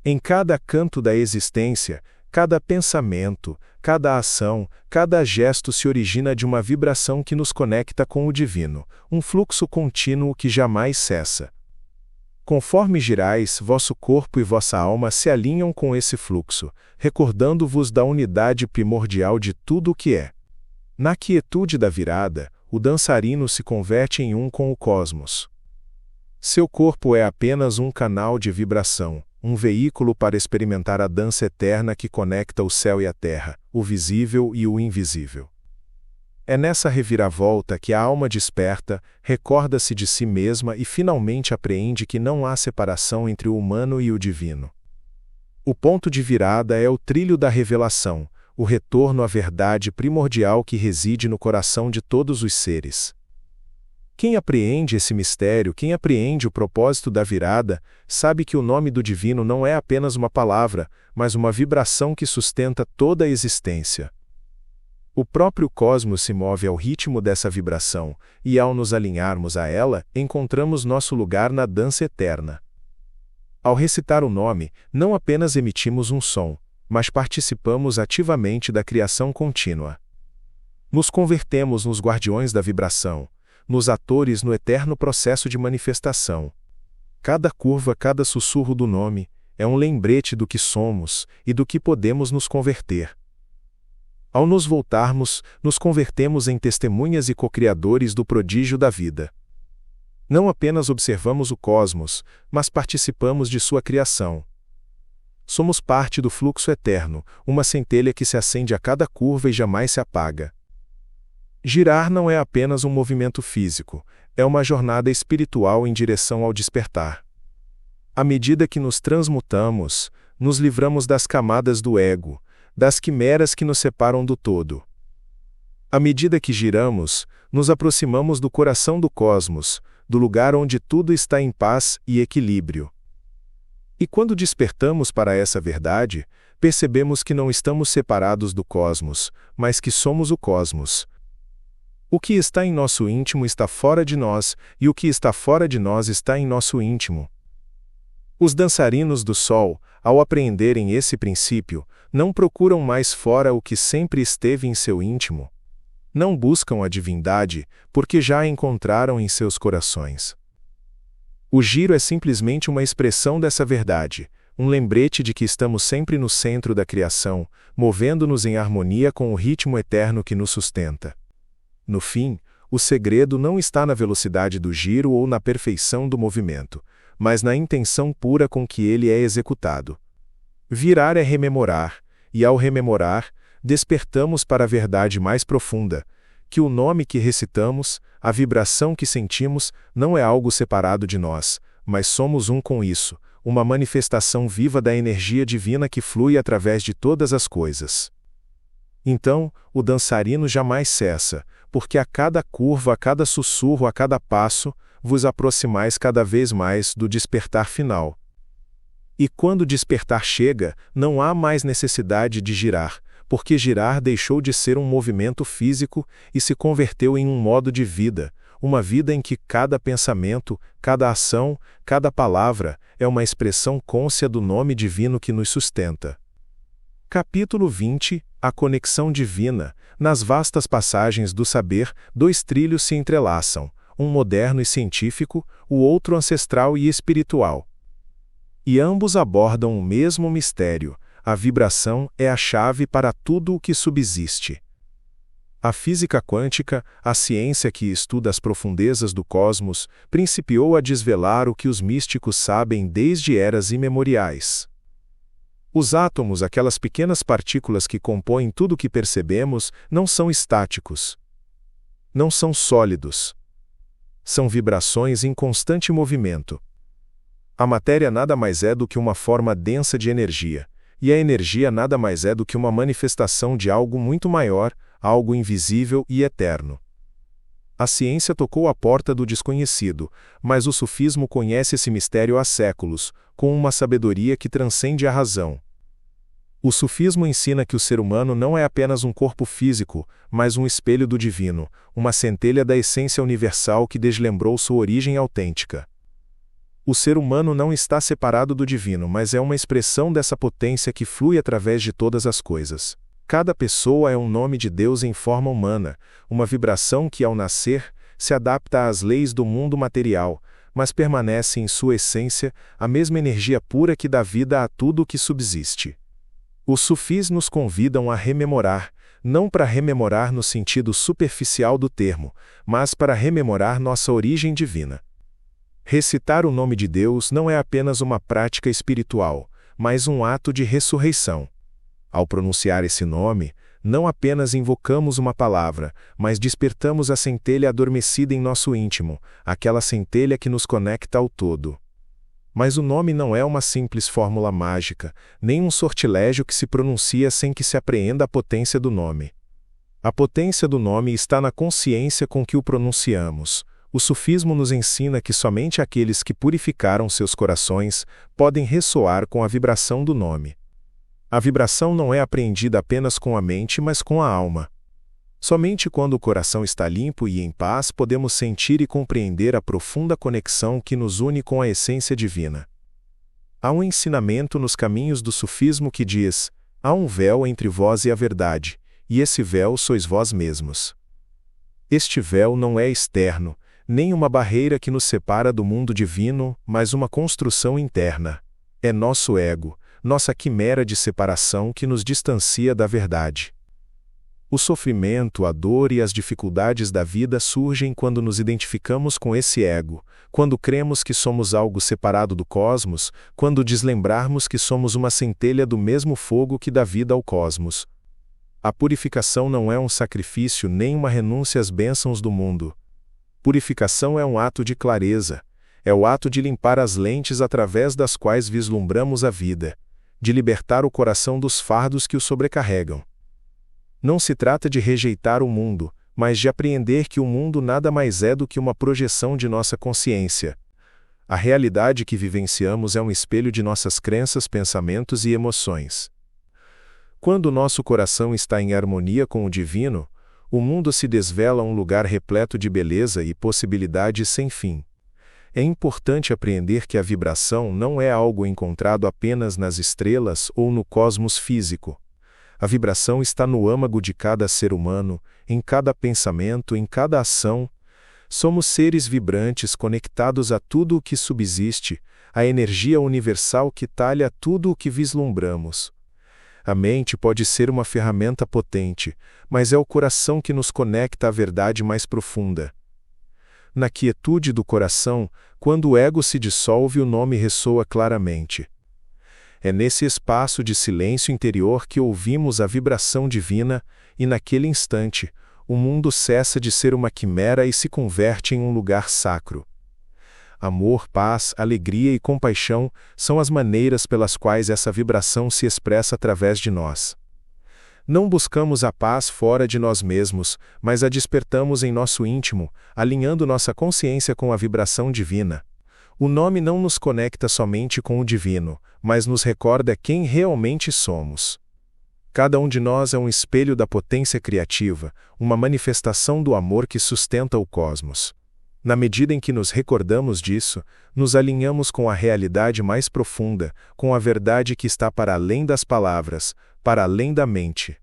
Em cada canto da existência, cada pensamento, cada ação, cada gesto se origina de uma vibração que nos conecta com o divino, um fluxo contínuo que jamais cessa. Conforme girais, vosso corpo e vossa alma se alinham com esse fluxo, recordando-vos da unidade primordial de tudo o que é. Na quietude da virada, o dançarino se converte em um com o cosmos. Seu corpo é apenas um canal de vibração, um veículo para experimentar a dança eterna que conecta o céu e a terra, o visível e o invisível. É nessa reviravolta que a alma desperta, recorda-se de si mesma e finalmente apreende que não há separação entre o humano e o divino. O ponto de virada é o trilho da revelação, o retorno à verdade primordial que reside no coração de todos os seres. Quem apreende esse mistério, quem apreende o propósito da virada, sabe que o nome do Divino não é apenas uma palavra, mas uma vibração que sustenta toda a existência. O próprio cosmos se move ao ritmo dessa vibração, e ao nos alinharmos a ela, encontramos nosso lugar na dança eterna. Ao recitar o nome, não apenas emitimos um som, mas participamos ativamente da criação contínua. Nos convertemos nos guardiões da vibração, nos atores no eterno processo de manifestação. Cada curva, cada sussurro do nome, é um lembrete do que somos e do que podemos nos converter. Ao nos voltarmos, nos convertemos em testemunhas e co-criadores do prodígio da vida. Não apenas observamos o cosmos, mas participamos de sua criação. Somos parte do fluxo eterno, uma centelha que se acende a cada curva e jamais se apaga. Girar não é apenas um movimento físico, é uma jornada espiritual em direção ao despertar. À medida que nos transmutamos, nos livramos das camadas do ego, das quimeras que nos separam do todo. À medida que giramos, nos aproximamos do coração do cosmos, do lugar onde tudo está em paz e equilíbrio. E quando despertamos para essa verdade, percebemos que não estamos separados do cosmos, mas que somos o cosmos. O que está em nosso íntimo está fora de nós, e o que está fora de nós está em nosso íntimo. Os dançarinos do Sol, ao apreenderem esse princípio, não procuram mais fora o que sempre esteve em seu íntimo. Não buscam a divindade, porque já a encontraram em seus corações. O giro é simplesmente uma expressão dessa verdade, um lembrete de que estamos sempre no centro da criação, movendo-nos em harmonia com o ritmo eterno que nos sustenta. No fim, o segredo não está na velocidade do giro ou na perfeição do movimento, mas na intenção pura com que ele é executado. Virar é rememorar, e ao rememorar, despertamos para a verdade mais profunda, que o nome que recitamos, a vibração que sentimos, não é algo separado de nós, mas somos um com isso, uma manifestação viva da energia divina que flui através de todas as coisas. Então, o dançarino jamais cessa, porque a cada curva, a cada sussurro, a cada passo, vos aproximais cada vez mais do despertar final. E quando o despertar chega, não há mais necessidade de girar, porque girar deixou de ser um movimento físico e se converteu em um modo de vida, uma vida em que cada pensamento, cada ação, cada palavra é uma expressão cônscia do nome divino que nos sustenta. Capítulo 20 – A conexão divina. Nas vastas passagens do saber, dois trilhos se entrelaçam, um moderno e científico, o outro ancestral e espiritual. E ambos abordam o mesmo mistério: a vibração é a chave para tudo o que subsiste. A física quântica, a ciência que estuda as profundezas do cosmos, principiou a desvelar o que os místicos sabem desde eras imemoriais. Os átomos, aquelas pequenas partículas que compõem tudo o que percebemos, não são estáticos. Não são sólidos. São vibrações em constante movimento. A matéria nada mais é do que uma forma densa de energia, e a energia nada mais é do que uma manifestação de algo muito maior, algo invisível e eterno. A ciência tocou a porta do desconhecido, mas o sufismo conhece esse mistério há séculos, com uma sabedoria que transcende a razão. O sufismo ensina que o ser humano não é apenas um corpo físico, mas um espelho do divino, uma centelha da essência universal que deslembrou sua origem autêntica. O ser humano não está separado do divino, mas é uma expressão dessa potência que flui através de todas as coisas. Cada pessoa é um nome de Deus em forma humana, uma vibração que, ao nascer, se adapta às leis do mundo material, mas permanece em sua essência a mesma energia pura que dá vida a tudo o que subsiste. Os sufis nos convidam a rememorar, não para rememorar no sentido superficial do termo, mas para rememorar nossa origem divina. Recitar o nome de Deus não é apenas uma prática espiritual, mas um ato de ressurreição. Ao pronunciar esse nome, não apenas invocamos uma palavra, mas despertamos a centelha adormecida em nosso íntimo, aquela centelha que nos conecta ao todo. Mas o nome não é uma simples fórmula mágica, nem um sortilégio que se pronuncia sem que se apreenda a potência do nome. A potência do nome está na consciência com que o pronunciamos, O sufismo nos ensina que somente aqueles que purificaram seus corações podem ressoar com a vibração do nome. A vibração não é apreendida apenas com a mente, mas com a alma. Somente quando o coração está limpo e em paz podemos sentir e compreender a profunda conexão que nos une com a essência divina. Há um ensinamento nos caminhos do sufismo que diz: há um véu entre vós e a verdade, e esse véu sois vós mesmos. Este véu não é externo, nem uma barreira que nos separa do mundo divino, mas uma construção interna. É nosso ego, nossa quimera de separação que nos distancia da verdade. O sofrimento, a dor e as dificuldades da vida surgem quando nos identificamos com esse ego, quando cremos que somos algo separado do cosmos, quando deslembrarmos que somos uma centelha do mesmo fogo que dá vida ao cosmos. A purificação não é um sacrifício nem uma renúncia às bênçãos do mundo. Purificação é um ato de clareza, é o ato de limpar as lentes através das quais vislumbramos a vida, de libertar o coração dos fardos que o sobrecarregam. Não se trata de rejeitar o mundo, mas de apreender que o mundo nada mais é do que uma projeção de nossa consciência. A realidade que vivenciamos é um espelho de nossas crenças, pensamentos e emoções. Quando nosso coração está em harmonia com o divino, o mundo se desvela um lugar repleto de beleza e possibilidades sem fim. É importante apreender que a vibração não é algo encontrado apenas nas estrelas ou no cosmos físico. A vibração está no âmago de cada ser humano, em cada pensamento, em cada ação. Somos seres vibrantes conectados a tudo o que subsiste, a energia universal que talha tudo o que vislumbramos. A mente pode ser uma ferramenta potente, mas é o coração que nos conecta à verdade mais profunda. Na quietude do coração, quando o ego se dissolve, o nome ressoa claramente. É nesse espaço de silêncio interior que ouvimos a vibração divina, e naquele instante, o mundo cessa de ser uma quimera e se converte em um lugar sacro. Amor, paz, alegria e compaixão são as maneiras pelas quais essa vibração se expressa através de nós. Não buscamos a paz fora de nós mesmos, mas a despertamos em nosso íntimo, alinhando nossa consciência com a vibração divina. O nome não nos conecta somente com o divino, mas nos recorda quem realmente somos. Cada um de nós é um espelho da potência criativa, uma manifestação do amor que sustenta o cosmos. Na medida em que nos recordamos disso, nos alinhamos com a realidade mais profunda, com a verdade que está para além das palavras, para além da mente.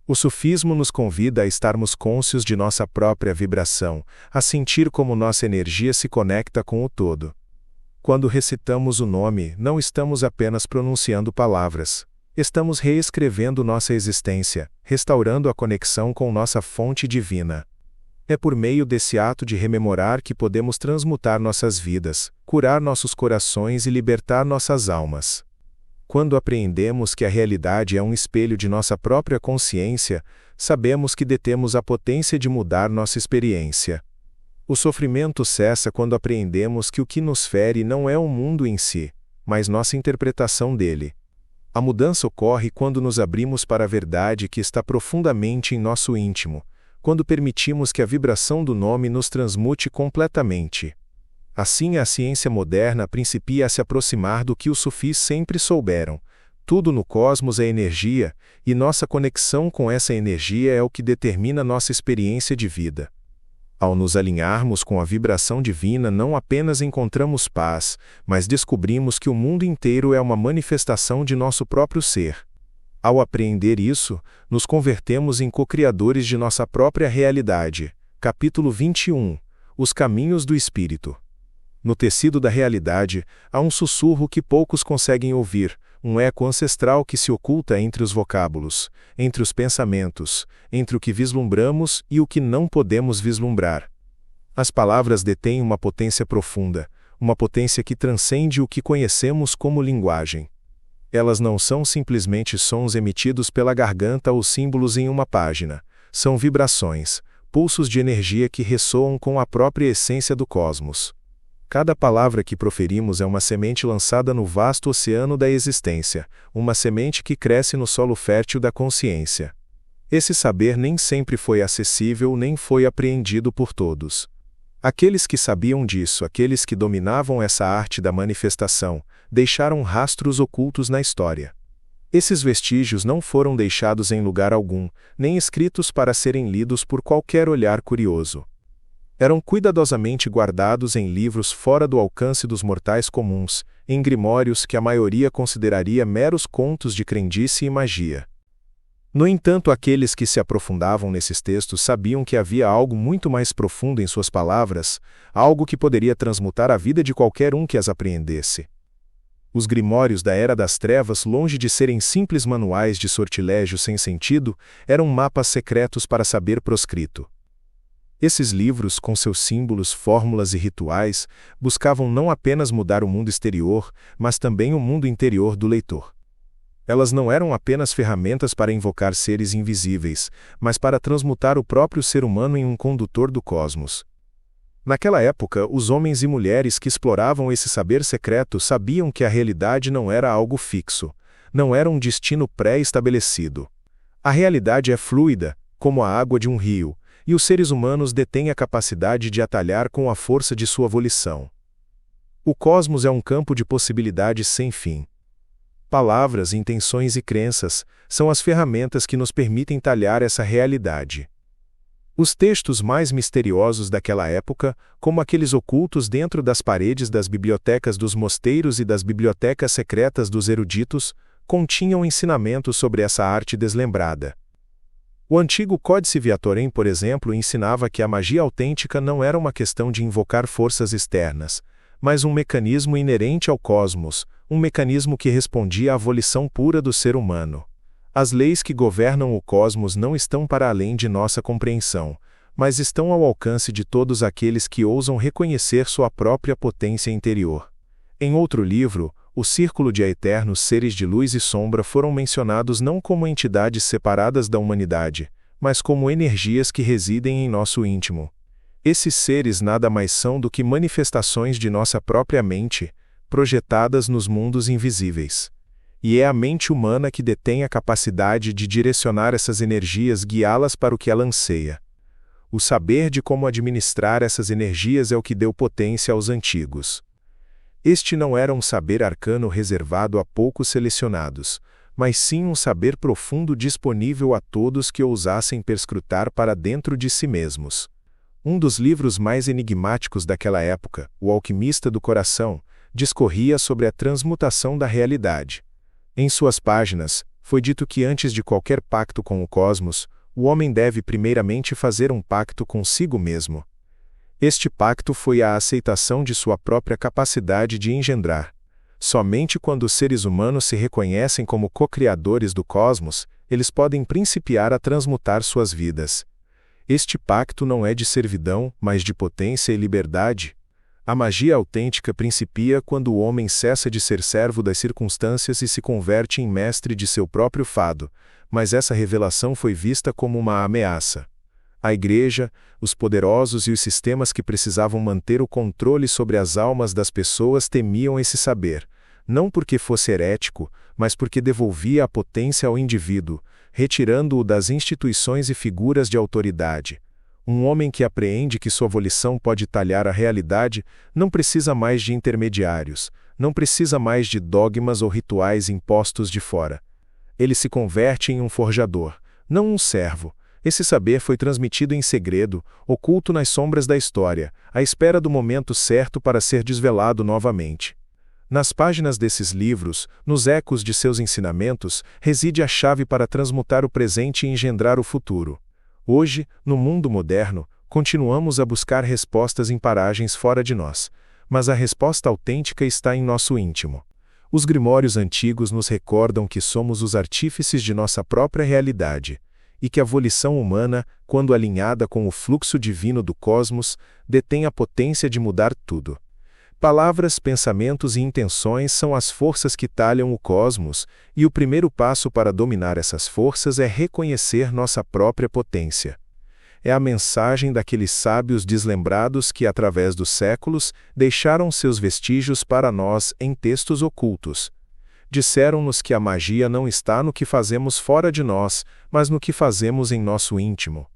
O sufismo nos convida a estarmos cônscios de nossa própria vibração, a sentir como nossa energia se conecta com o todo. Quando recitamos o nome, não estamos apenas pronunciando palavras. Estamos reescrevendo nossa existência, restaurando a conexão com nossa fonte divina. É por meio desse ato de rememorar que podemos transmutar nossas vidas, curar nossos corações e libertar nossas almas. Quando apreendemos que a realidade é um espelho de nossa própria consciência, sabemos que detemos a potência de mudar nossa experiência. O sofrimento cessa quando apreendemos que o que nos fere não é o mundo em si, mas nossa interpretação dele. A mudança ocorre quando nos abrimos para a verdade que está profundamente em nosso íntimo, quando permitimos que a vibração do nome nos transmute completamente. Assim a ciência moderna principia a se aproximar do que os sufis sempre souberam. Tudo no cosmos é energia, e nossa conexão com essa energia é o que determina nossa experiência de vida. Ao nos alinharmos com a vibração divina, não apenas encontramos paz, mas descobrimos que o mundo inteiro é uma manifestação de nosso próprio ser. Ao apreender isso, nos convertemos em co-criadores de nossa própria realidade. Capítulo 21. Os caminhos do Espírito. No tecido da realidade, há um sussurro que poucos conseguem ouvir, um eco ancestral que se oculta entre os vocábulos, entre os pensamentos, entre o que vislumbramos e o que não podemos vislumbrar. As palavras detêm uma potência profunda, uma potência que transcende o que conhecemos como linguagem. Elas não são simplesmente sons emitidos pela garganta ou símbolos em uma página. São vibrações, pulsos de energia que ressoam com a própria essência do cosmos. Cada palavra que proferimos é uma semente lançada no vasto oceano da existência, uma semente que cresce no solo fértil da consciência. Esse saber nem sempre foi acessível nem foi apreendido por todos. Aqueles que sabiam disso, aqueles que dominavam essa arte da manifestação, deixaram rastros ocultos na história. Esses vestígios não foram deixados em lugar algum, nem escritos para serem lidos por qualquer olhar curioso. Eram cuidadosamente guardados em livros fora do alcance dos mortais comuns, em grimórios que a maioria consideraria meros contos de crendice e magia. No entanto, aqueles que se aprofundavam nesses textos sabiam que havia algo muito mais profundo em suas palavras, algo que poderia transmutar a vida de qualquer um que as apreendesse. Os grimórios da Era das Trevas, longe de serem simples manuais de sortilégio sem sentido, eram mapas secretos para saber proscrito. Esses livros, com seus símbolos, fórmulas e rituais, buscavam não apenas mudar o mundo exterior, mas também o mundo interior do leitor. Elas não eram apenas ferramentas para invocar seres invisíveis, mas para transmutar o próprio ser humano em um condutor do cosmos. Naquela época, os homens e mulheres que exploravam esse saber secreto sabiam que a realidade não era algo fixo, não era um destino pré-estabelecido. A realidade é fluida, como a água de um rio, e os seres humanos detêm a capacidade de atalhar com a força de sua volição. O cosmos é um campo de possibilidades sem fim. Palavras, intenções e crenças são as ferramentas que nos permitem talhar essa realidade. Os textos mais misteriosos daquela época, como aqueles ocultos dentro das paredes das bibliotecas dos mosteiros e das bibliotecas secretas dos eruditos, continham ensinamentos sobre essa arte deslembrada. O antigo Códice Viatorem, por exemplo, ensinava que a magia autêntica não era uma questão de invocar forças externas, mas um mecanismo inerente ao cosmos, um mecanismo que respondia à volição pura do ser humano. As leis que governam o cosmos não estão para além de nossa compreensão, mas estão ao alcance de todos aqueles que ousam reconhecer sua própria potência interior. Em outro livro, o Círculo de Eternos Seres de Luz e Sombra foram mencionados não como entidades separadas da humanidade, mas como energias que residem em nosso íntimo. Esses seres nada mais são do que manifestações de nossa própria mente, projetadas nos mundos invisíveis. E é a mente humana que detém a capacidade de direcionar essas energias, guiá-las para o que ela anseia. O saber de como administrar essas energias é o que deu potência aos antigos. Este não era um saber arcano reservado a poucos selecionados, mas sim um saber profundo disponível a todos que ousassem perscrutar para dentro de si mesmos. Um dos livros mais enigmáticos daquela época, O Alquimista do Coração, discorria sobre a transmutação da realidade. Em suas páginas, foi dito que antes de qualquer pacto com o cosmos, o homem deve primeiramente fazer um pacto consigo mesmo. Este pacto foi a aceitação de sua própria capacidade de engendrar. Somente quando os seres humanos se reconhecem como co-criadores do cosmos, eles podem principiar a transmutar suas vidas. Este pacto não é de servidão, mas de potência e liberdade. A magia autêntica principia quando o homem cessa de ser servo das circunstâncias e se converte em mestre de seu próprio fado, mas essa revelação foi vista como uma ameaça. A Igreja, os poderosos e os sistemas que precisavam manter o controle sobre as almas das pessoas temiam esse saber, não porque fosse herético, mas porque devolvia a potência ao indivíduo, retirando-o das instituições e figuras de autoridade. Um homem que apreende que sua volição pode talhar a realidade não precisa mais de intermediários, não precisa mais de dogmas ou rituais impostos de fora. Ele se converte em um forjador, não um servo. Esse saber foi transmitido em segredo, oculto nas sombras da história, à espera do momento certo para ser desvelado novamente. Nas páginas desses livros, nos ecos de seus ensinamentos, reside a chave para transmutar o presente e engendrar o futuro. Hoje, no mundo moderno, continuamos a buscar respostas em paragens fora de nós, mas a resposta autêntica está em nosso íntimo. Os grimórios antigos nos recordam que somos os artífices de nossa própria realidade, e que a volição humana, quando alinhada com o fluxo divino do cosmos, detém a potência de mudar tudo. Palavras, pensamentos e intenções são as forças que talham o cosmos, e o primeiro passo para dominar essas forças é reconhecer nossa própria potência. É a mensagem daqueles sábios deslembrados que, através dos séculos, deixaram seus vestígios para nós em textos ocultos. Disseram-nos que a magia não está no que fazemos fora de nós, mas no que fazemos em nosso íntimo.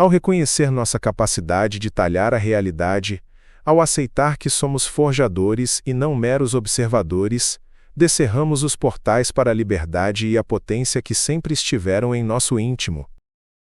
Ao reconhecer nossa capacidade de talhar a realidade, ao aceitar que somos forjadores e não meros observadores, descerramos os portais para a liberdade e a potência que sempre estiveram em nosso íntimo.